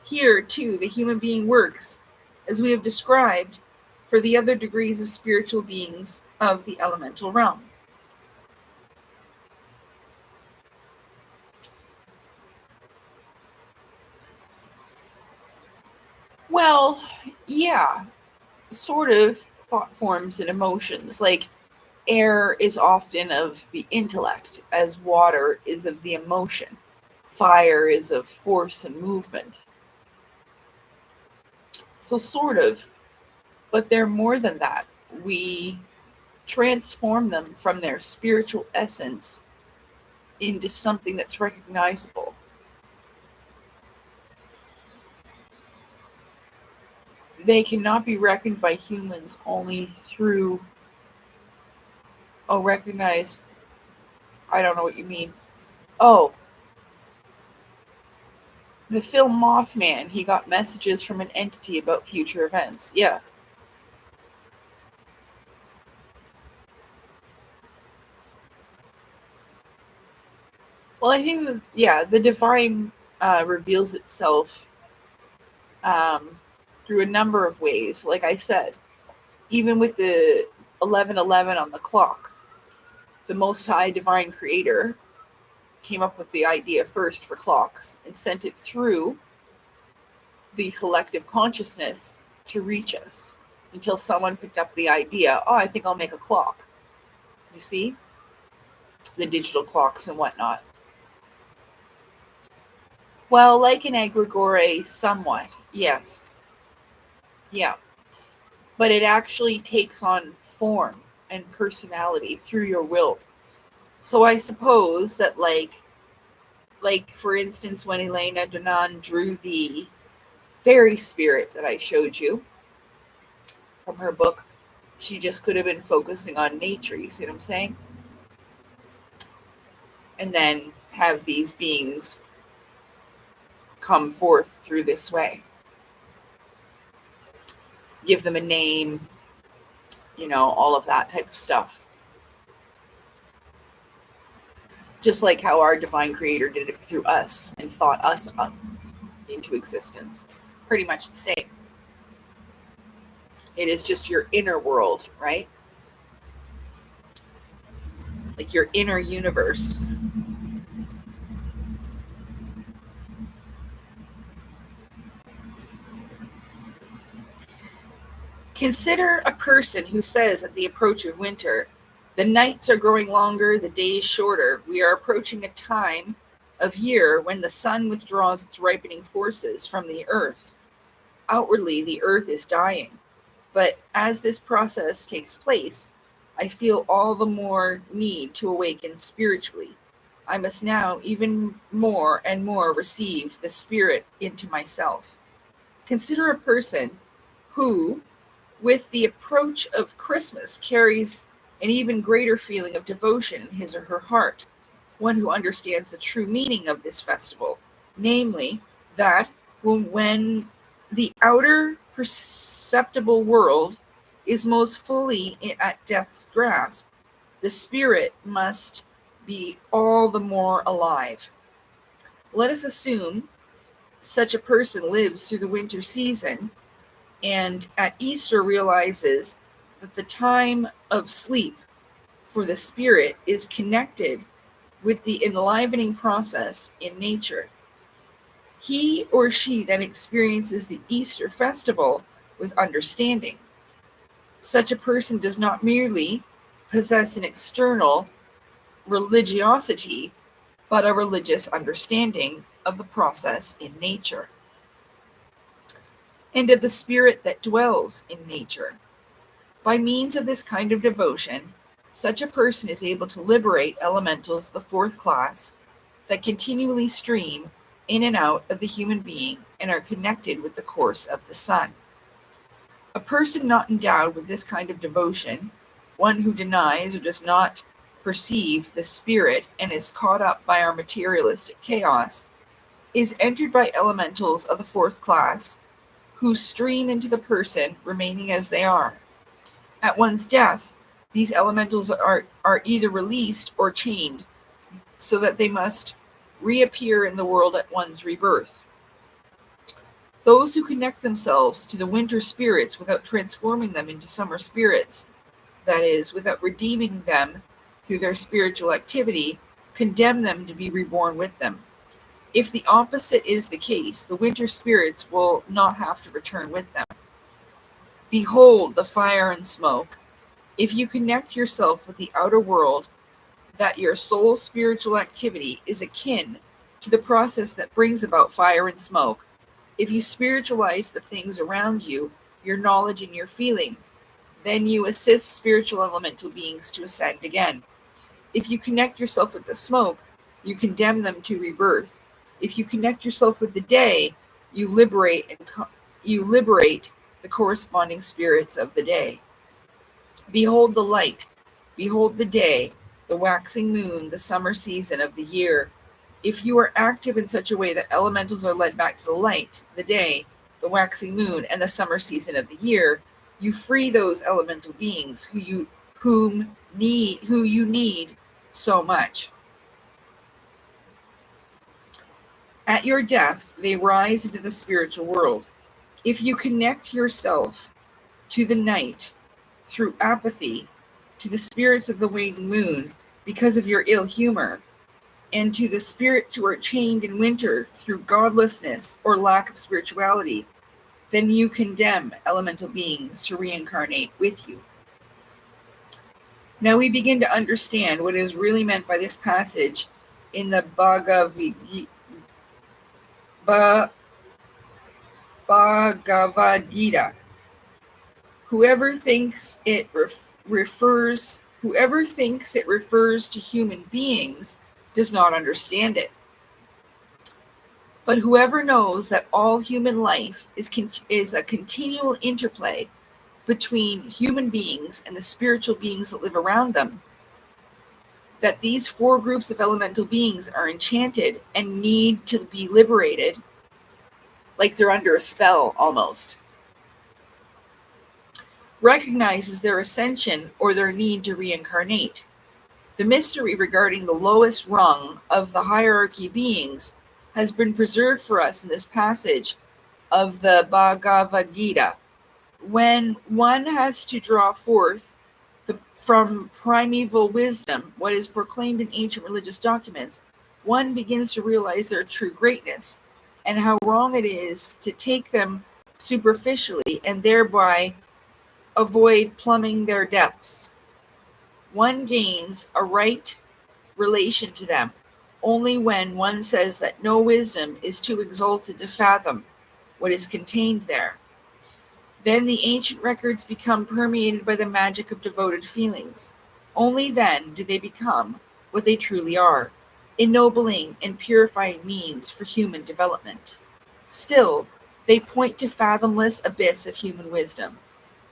Here, too, the human being works, as we have described, for the other degrees of spiritual beings of the elemental realm. Well, yeah, sort of thought forms and emotions. Like air is often of the intellect, as water is of the emotion. Fire is of force and movement. So, sort of, but they're more than that. We transform them from their spiritual essence into something that's recognizable. They cannot be reckoned by humans only through recognized. I don't know what you mean. Oh, the film Mothman, he got messages from an entity about future events. Yeah. Well, I think, the divine reveals itself through a number of ways. Like I said, even with the 11:11 on the clock, the Most High Divine Creator came up with the idea first for clocks and sent it through the collective consciousness to reach us until someone picked up the idea. Oh, I think I'll make a clock. You see? The digital clocks and whatnot. Well, like an egregore, somewhat, yes. Yeah. But it actually takes on form and personality through your will. So I suppose that like for instance, when Elena Donan drew the fairy spirit that I showed you from her book, she just could have been focusing on nature. You see what I'm saying? And then have these beings come forth through this way. Give them a name, all of that type of stuff. Just like how our divine creator did it through us and thought us up into existence. It's pretty much the same. It is just your inner world, right? Like your inner universe. Consider a person who says at the approach of winter, the nights are growing longer, the days shorter. We are approaching a time of year when the sun withdraws its ripening forces from the earth. Outwardly, the earth is dying. But as this process takes place, I feel all the more need to awaken spiritually. I must now even more and more receive the spirit into myself. Consider a person who, with the approach of Christmas, carries an even greater feeling of devotion in his or her heart, one who understands the true meaning of this festival, namely, that When the outer perceptible world is most fully at death's grasp, the spirit must be all the more alive. Let us assume such a person lives through the winter season and at Easter realizes that the time of sleep for the spirit is connected with the enlivening process in nature. He or she then experiences the Easter festival with understanding. Such a person does not merely possess an external religiosity, but a religious understanding of the process in nature and of the spirit that dwells in nature. By means of this kind of devotion, such a person is able to liberate elementals of the fourth class that continually stream in and out of the human being and are connected with the course of the sun. A person not endowed with this kind of devotion, one who denies or does not perceive the spirit and is caught up by our materialistic chaos, is entered by elementals of the fourth class who stream into the person remaining as they are. At one's death, these elementals are either released or chained, so that they must reappear in the world at one's rebirth. Those who connect themselves to the winter spirits without transforming them into summer spirits, that is, without redeeming them through their spiritual activity, condemn them to be reborn with them. If the opposite is the case, the winter spirits will not have to return with them. Behold the fire and smoke. If you connect yourself with the outer world, that your soul's spiritual activity is akin to the process that brings about fire and smoke. If you spiritualize the things around you, your knowledge and your feeling, then you assist spiritual elemental beings to ascend again. If you connect yourself with the smoke, you condemn them to rebirth. If you connect yourself with the day, you liberate the corresponding spirits of the day. Behold the light, behold the day, the waxing moon, the summer season of the year. If you are active in such a way that elementals are led back to the light, the day, the waxing moon, and the summer season of the year, you free those elemental beings who you need so much. At your death, they rise into the spiritual world. If you connect yourself to the night through apathy, to the spirits of the waning moon because of your ill humor, and to the spirits who are chained in winter through godlessness or lack of spirituality, then you condemn elemental beings to reincarnate with you. Now we begin to understand what is really meant by this passage in the Bhagavad Gita. Whoever thinks it refers to human beings does not understand it. But whoever knows that all human life is a continual interplay between human beings and the spiritual beings that live around them, that these four groups of elemental beings are enchanted and need to be liberated, like they're under a spell almost, recognizes their ascension or their need to reincarnate. The mystery regarding the lowest rung of the hierarchy beings has been preserved for us in this passage of the Bhagavad Gita. When one has to draw forth from primeval wisdom what is proclaimed in ancient religious documents, one begins to realize their true greatness and how wrong it is to take them superficially and thereby avoid plumbing their depths. One gains a right relation to them only when one says that no wisdom is too exalted to fathom what is contained there. Then the ancient records become permeated by the magic of devoted feelings. Only then do they become what they truly are, ennobling and purifying means for human development. Still, they point to fathomless abyss of human wisdom.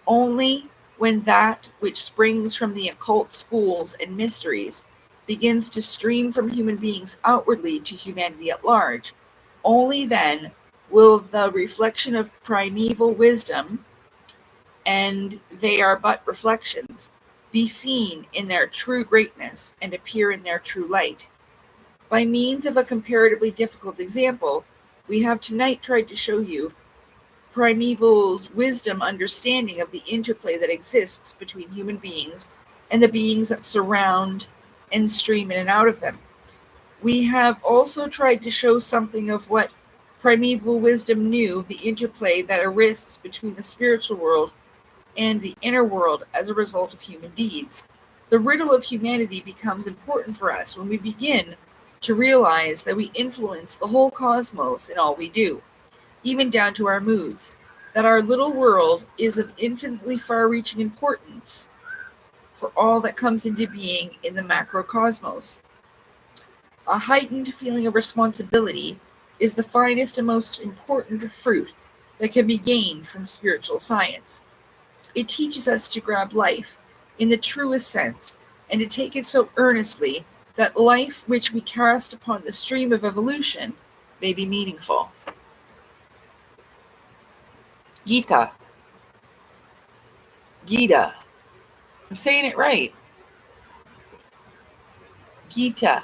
Only when that which springs from the occult schools and mysteries begins to stream from human beings outwardly to humanity at large, only then will the reflection of primeval wisdom, and they are but reflections, be seen in their true greatness and appear in their true light. By means of a comparatively difficult example, we have tonight tried to show you primeval's wisdom understanding of the interplay that exists between human beings and the beings that surround and stream in and out of them. We have also tried to show something of what primeval wisdom knew, the interplay that arists between the spiritual world and the inner world as a result of human deeds. The riddle of humanity becomes important for us when we begin to realize that we influence the whole cosmos in all we do, even down to our moods, that our little world is of infinitely far-reaching importance for all that comes into being in the macrocosmos. A heightened feeling of responsibility is the finest and most important fruit that can be gained from spiritual science. It teaches us to grab life in the truest sense and to take it so earnestly that life which we cast upon the stream of evolution may be meaningful. Gita. Gita. I'm saying it right. Gita.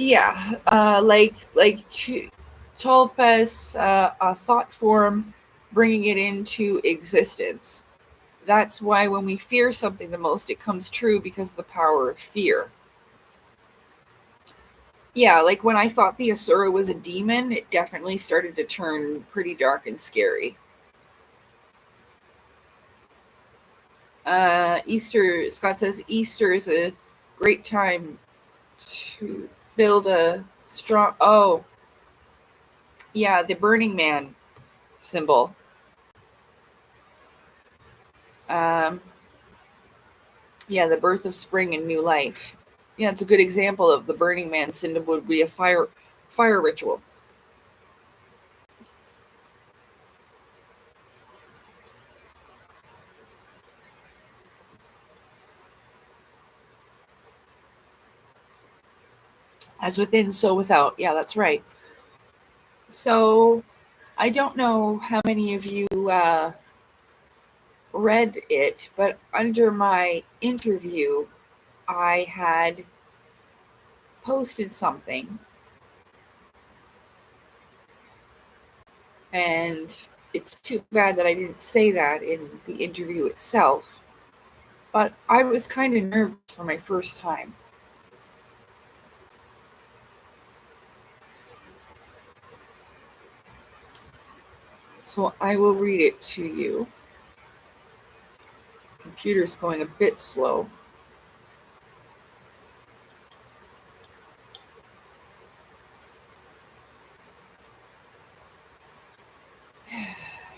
Yeah, Tulpas, a thought form, bringing it into existence. That's why when we fear something the most, it comes true because of the power of fear. Yeah, like when I thought the Asura was a demon, it definitely started to turn pretty dark and scary. Scott says Easter is a great time to build a strong. Oh, yeah, the Burning Man symbol. Um, yeah, the birth of spring and new life. Yeah, it's a good example of the Burning Man symbol would be a fire ritual. As within, so without. Yeah, that's right. So I don't know how many of you read it, but under my interview, I had posted something, and it's too bad that I didn't say that in the interview itself, but I was kind of nervous for my first time. So I will read it to you. Computer's going a bit slow.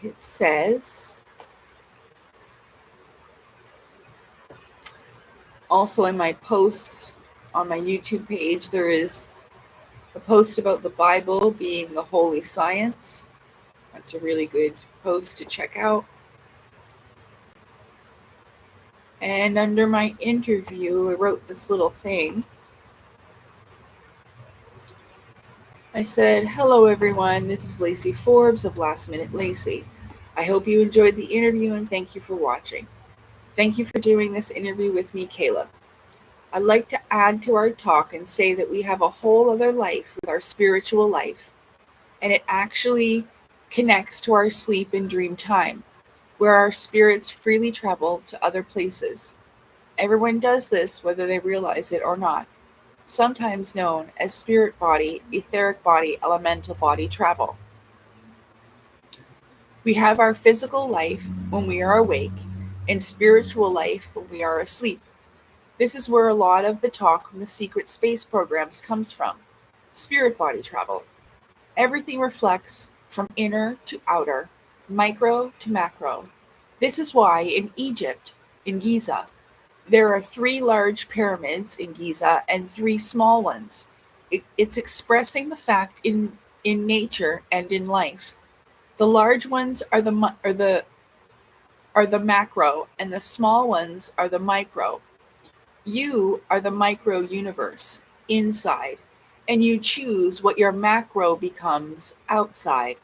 It says, also in my posts on my YouTube page, there is a post about the Bible being the holy science. That's a really good post to check out. And under my interview, I wrote this little thing. I said, "Hello everyone, this is Lacey Forbes of Last Minute Lacey. I hope you enjoyed the interview and thank you for watching. Thank you for doing this interview with me, Caleb. I'd like to add to our talk and say that we have a whole other life with our spiritual life, and it actually connects to our sleep and dream time, where our spirits freely travel to other places. Everyone does this whether they realize it or not, sometimes known as spirit body, etheric body, elemental body travel. We have our physical life when we are awake and spiritual life when we are asleep. This is where a lot of the talk from the secret space programs comes from. Spirit body travel. Everything reflects from inner to outer, micro to macro. This is why in Egypt, in Giza, there are 3 large pyramids in Giza and 3 small ones. It's expressing the fact in nature and in life. The large ones are the macro, and the small ones are the micro. You are the micro universe inside, and you choose what your macro becomes outside.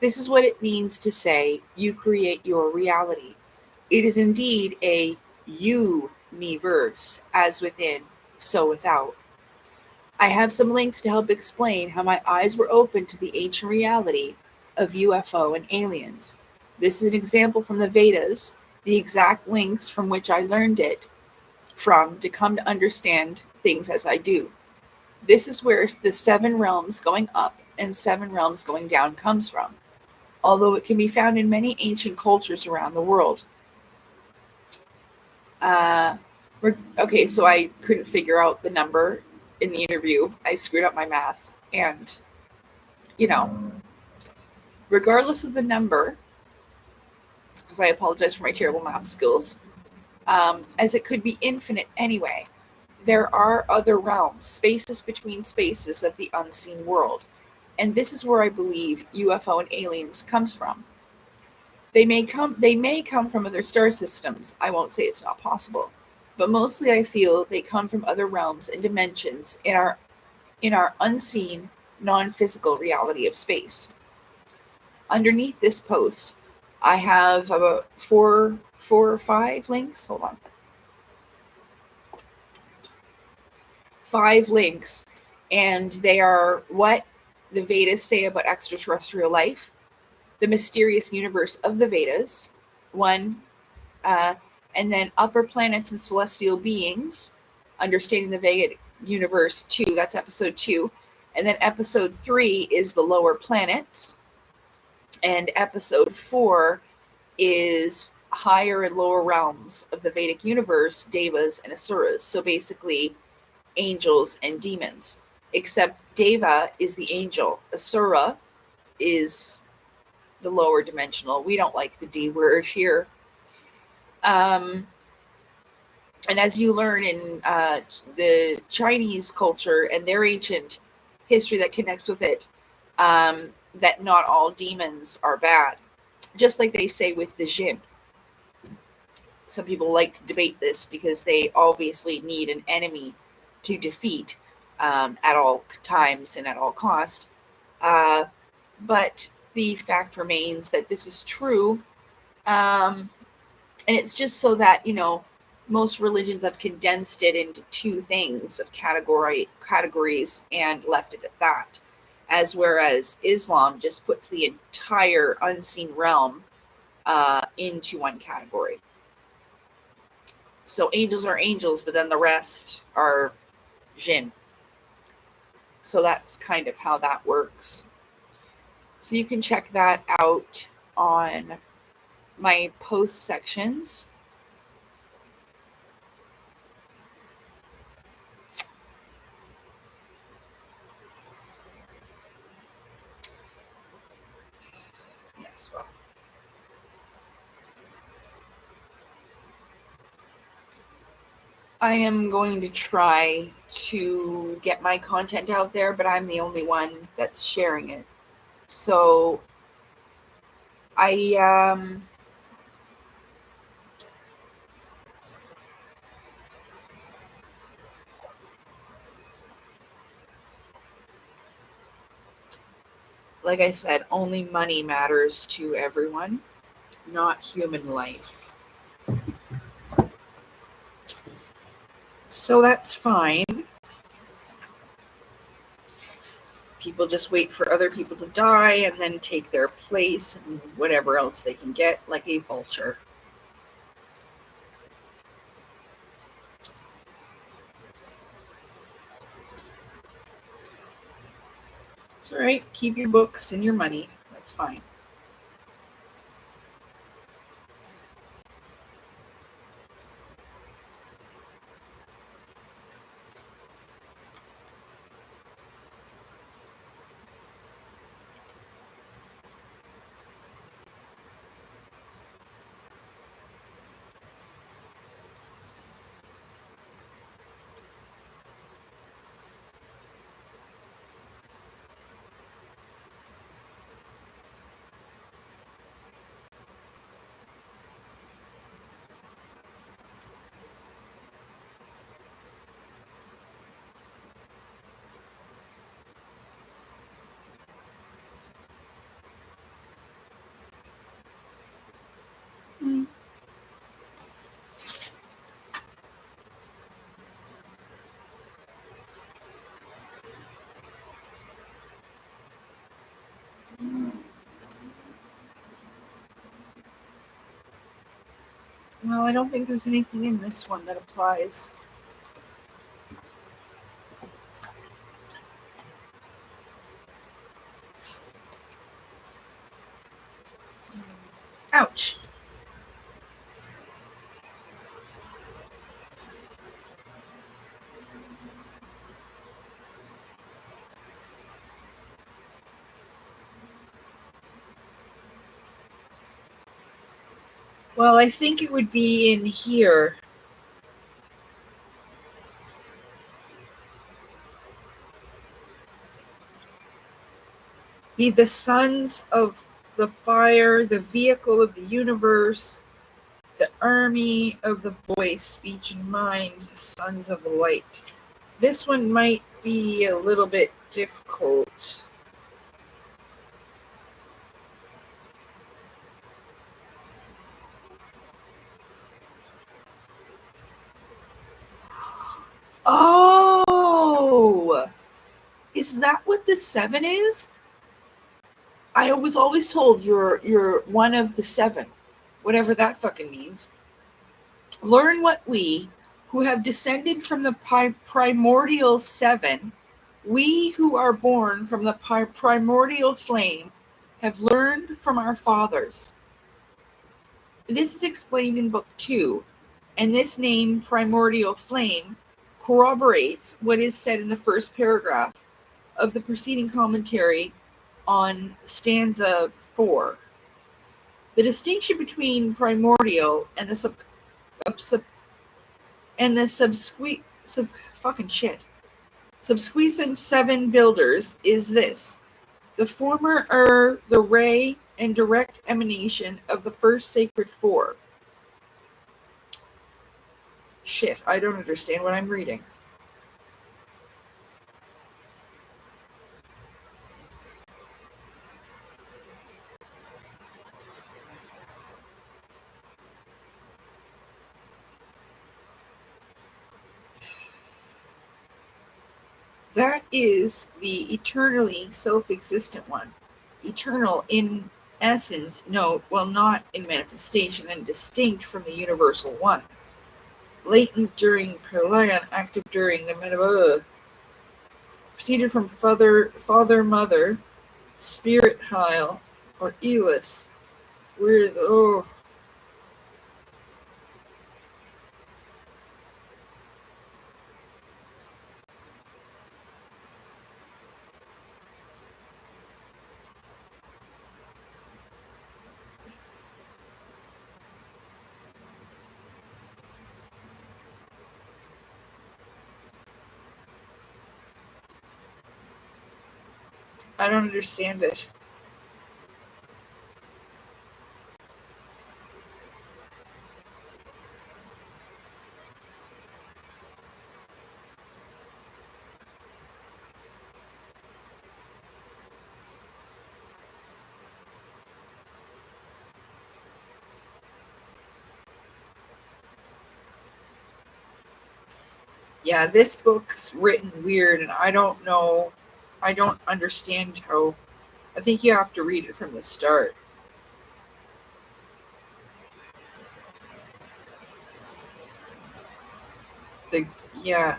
This is what it means to say you create your reality. It is indeed a universe, as within, so without. I have some links to help explain how my eyes were opened to the ancient reality of UFO and aliens. This is an example from the Vedas, the exact links from which I learned it from to come to understand things as I do. This is where the seven realms going up and seven realms going down comes from, although it can be found in many ancient cultures around the world. Uh, okay, so I couldn't figure out the number in the interview. I screwed up my math. And, you know, regardless of the number, because I apologize for my terrible math skills, as it could be infinite anyway, there are other realms, spaces between spaces of the unseen world. And this is where I believe UFO and aliens comes from. They may come from other star systems. I won't say it's not possible. But mostly I feel they come from other realms and dimensions in our unseen, non-physical reality of space. Underneath this post, I have about four or five links. Hold on. 5 links, and they are what the Vedas say about extraterrestrial life, the mysterious universe of the Vedas, one, uh, and then upper planets and celestial beings, understanding the Vedic universe, 2. That's episode 2. And then episode 3 is the lower planets, and episode 4 is higher and lower realms of the Vedic universe, devas and asuras. So basically, angels and demons. Except Deva is the angel, Asura is the lower dimensional. We don't like the D word here. And as you learn in the Chinese culture and their ancient history that connects with it, that not all demons are bad. Just like they say with the Jinn. Some people like to debate this because they obviously need an enemy to defeat at all times and at all cost. Uh, but the fact remains that this is true. And it's just so that, most religions have condensed it into two things of categories and left it at that. As whereas Islam just puts the entire unseen realm into one category. So angels are angels, but then the rest are jinn. So that's kind of how that works. So you can check that out on my post sections. Yes, well. I am going to try to get my content out there, but I'm the only one that's sharing it. So I like I said, only money matters to everyone, not human life. So that's fine. People just wait for other people to die and then take their place and whatever else they can get, like a vulture. It's all right. Keep your books and your money. That's fine. Well, I don't think there's anything in this one that applies. Ouch. Well, I think it would be in here. Be the sons of the fire, the vehicle of the universe, the army of the voice, speech, and mind, the sons of the light. This one might be a little bit difficult. Oh! Is that what the 7 is? I was always told you're one of the 7, whatever that fucking means. Learn what we, who have descended from the primordial 7, we who are born from the primordial flame, have learned from our fathers. This is explained in Book 2, and this name, primordial flame, corroborates what is said in the first paragraph of the preceding commentary on stanza 4. The distinction between primordial and the subsequent 7 builders is this: the former are the ray and direct emanation of the first sacred 4. Shit, I don't understand what I'm reading. That is the eternally self-existent one. Eternal in essence, note, while not in manifestation, and distinct from the universal one. Latent during Perleon, active during the Meta, proceeded from father, mother, spirit Heil, or Elis. Where is, oh. I don't understand it. Yeah, this book's written weird, and I don't know. I don't understand how. I think you have to read it from the start. The yeah.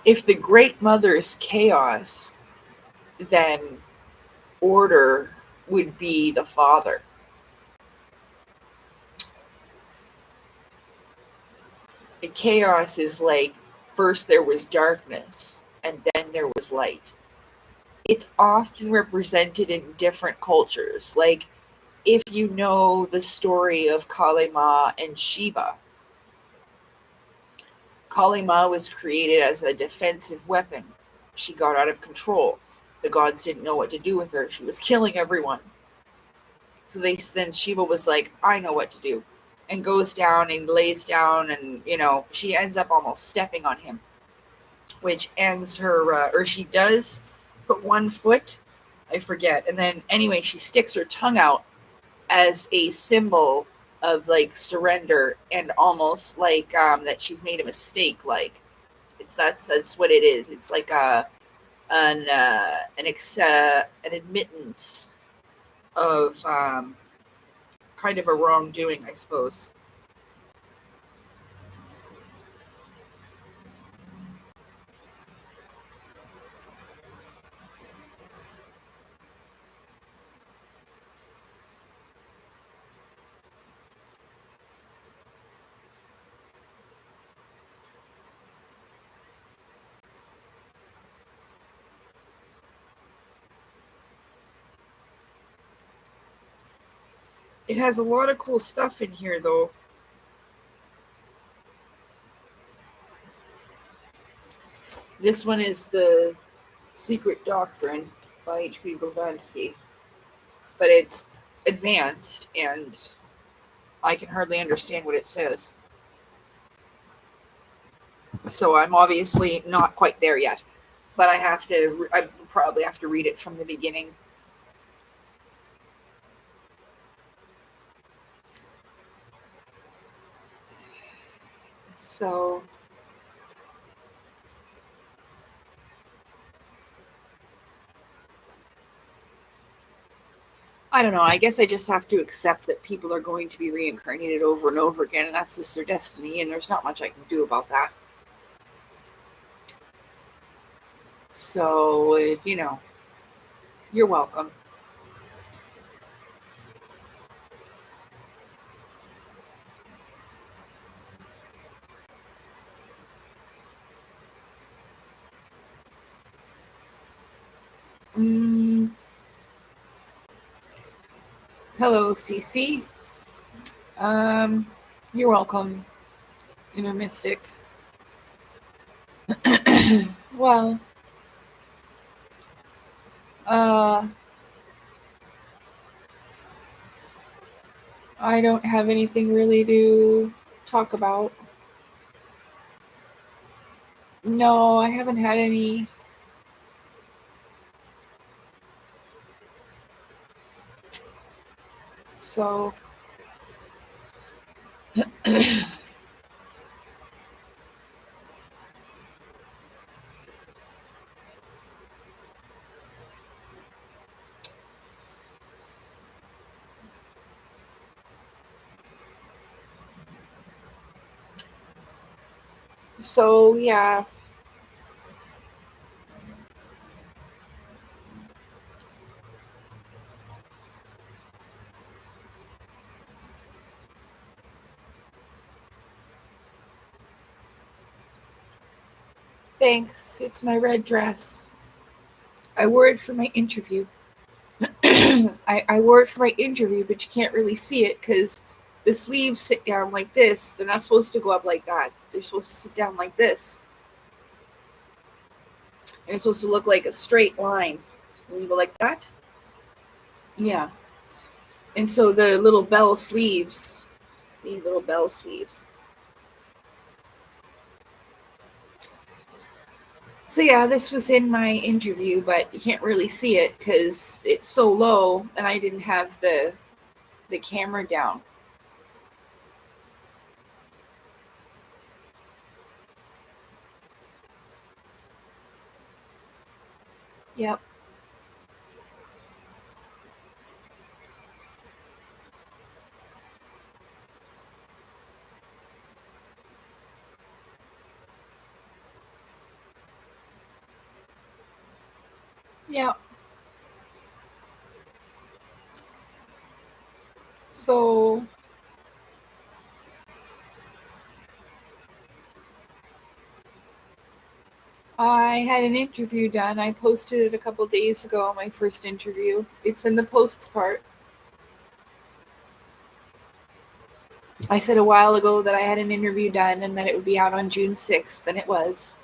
If the Great Mother is chaos, then order would be the father. The chaos is like first there was darkness and then there was light. It's often represented in different cultures. Like if you know the story of Kali Ma and Shiva, Kali Ma was created as a defensive weapon. She got out of control. The gods didn't know what to do with her. She was killing everyone. So then Shiva was like, I know what to do. And goes down and lays down, and, she ends up almost stepping on him, which ends her, or she does put one foot, I forget. And then, anyway, she sticks her tongue out as a symbol of like surrender, and almost like that she's made a mistake. Like, That's what it is. It's like an admittance of kind of a wrongdoing, I suppose. It has a lot of cool stuff in here, though. This one is The Secret Doctrine by H.P. Blavatsky, but it's advanced and I can hardly understand what it says. So I'm obviously not quite there yet, but I probably have to read it from the beginning. So I don't know. I guess I just have to accept that people are going to be reincarnated over and over again, and that's just their destiny, and there's not much I can do about that. So, you're welcome. Mm, hello, CC. You're welcome, Inner Mystic. Well, I don't have anything really to talk about. No, I haven't had any. So, yeah. Thanks. It's my red dress. I wore it for my interview. I wore it for my interview, but you can't really see it because the sleeves sit down like this. They're not supposed to go up like that. They're supposed to sit down like this. And it's supposed to look like a straight line. When you go like that. Yeah. And so the little bell sleeves. See, little bell sleeves. So yeah, this was in my interview, but you can't really see it because it's so low, and I didn't have the camera down. Yep. Yep. So I had an interview done. I posted it a couple days ago, my first interview. It's in the posts part. I said a while ago that I had an interview done and that it would be out on June 6th, and it was.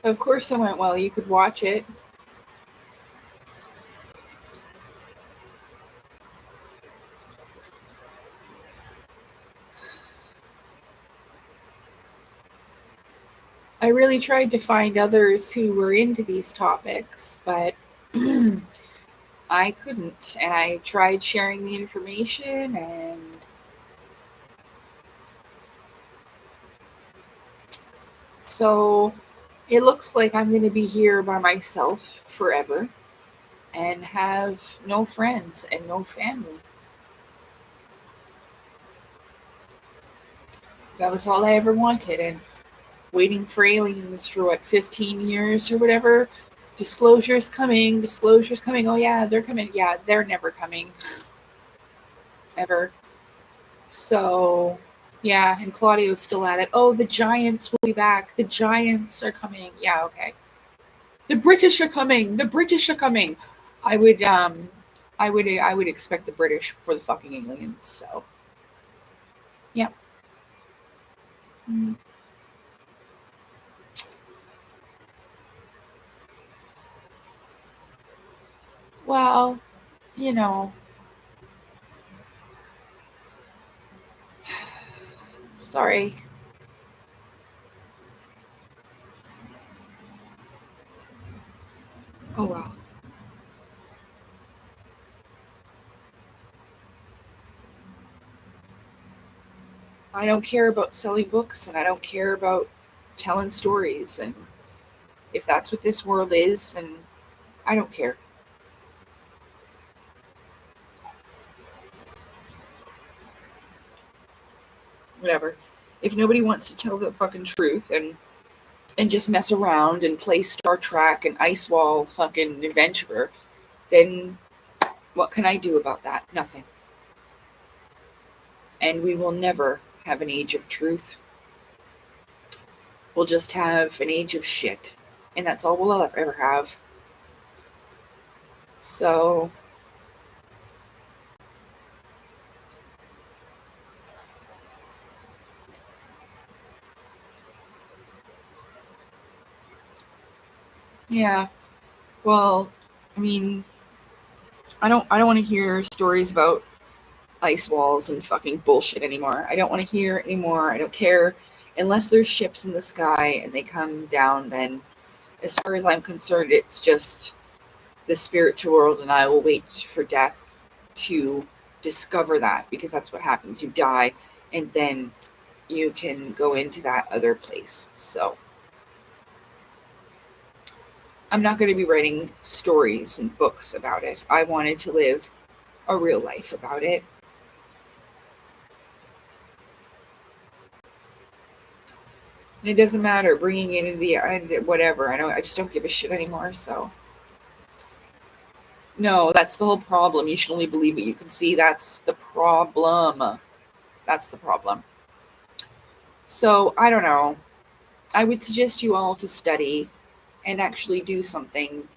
Of course it went well. You could watch it. I really tried to find others who were into these topics, but I couldn't. And I tried sharing the information, and So it looks like I'm going to be here by myself forever and have no friends and no family. That was all I ever wanted. And waiting for aliens for what, 15 years or whatever. Disclosure's coming. Disclosure's coming. Oh, yeah, they're coming. Yeah, they're never coming. Ever. So, yeah, and Claudio's still at it. Oh, the Giants will be back. The Giants are coming. Yeah, okay. The British are coming. The British are coming. I would expect the British for the fucking aliens. So, yeah. Mm. Well, you know, sorry. Oh well. I don't care about selling books, and I don't care about telling stories, and if that's what this world is, then I don't care. Whatever. If nobody wants to tell the fucking truth and just mess around and play Star Trek and Ice Wall fucking adventurer, then what can I do about that? Nothing. And we will never have an age of truth. We'll just have an age of shit. And that's all we'll ever have. So, yeah. Well, I mean, I don't want to hear stories about ice walls and fucking bullshit anymore. I don't want to hear anymore. I don't care. Unless there's ships in the sky and they come down, then as far as I'm concerned, it's just the spiritual world, and I will wait for death to discover that, because that's what happens. You die, and then you can go into that other place. So I'm not going to be writing stories and books about it. I wanted to live a real life about it. And it doesn't matter bringing it into the end, whatever. I just don't give a shit anymore. So no, that's the whole problem. You should only believe what you can see. That's the problem. That's the problem. So I don't know. I would suggest you all to study and actually do something,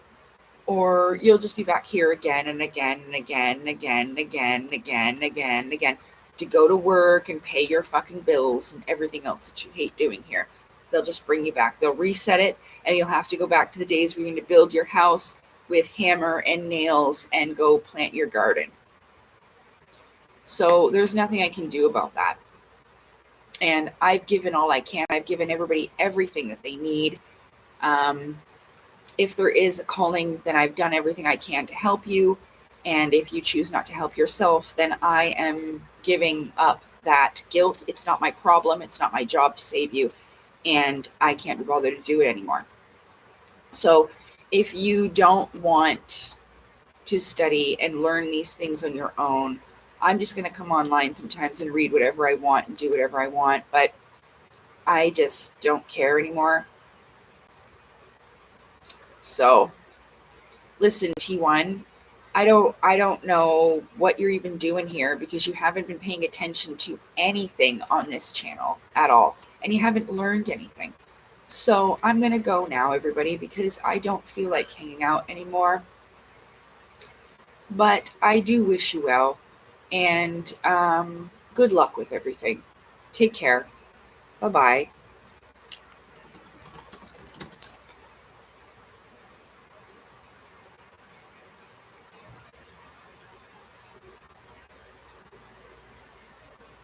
or you'll just be back here again and again and again and again and again and again and again and again to go to work and pay your fucking bills and everything else that you hate doing here. They'll just bring you back. They'll reset it, and you'll have to go back to the days where you're going to build your house with hammer and nails and go plant your garden. So there's nothing I can do about that. And I've given all I can. I've given everybody everything that they need. If there is a calling, then I've done everything I can to help you. And if you choose not to help yourself, then I am giving up that guilt. It's not my problem. It's not my job to save you. And I can't be bothered to do it anymore. So if you don't want to study and learn these things on your own, I'm just going to come online sometimes and read whatever I want and do whatever I want. But I just don't care anymore. So listen, T1, I don't know what you're even doing here, because you haven't been paying attention to anything on this channel at all, and you haven't learned anything. So I'm going to go now, everybody, because I don't feel like hanging out anymore. But I do wish you well, and good luck with everything. Take care. Bye-bye.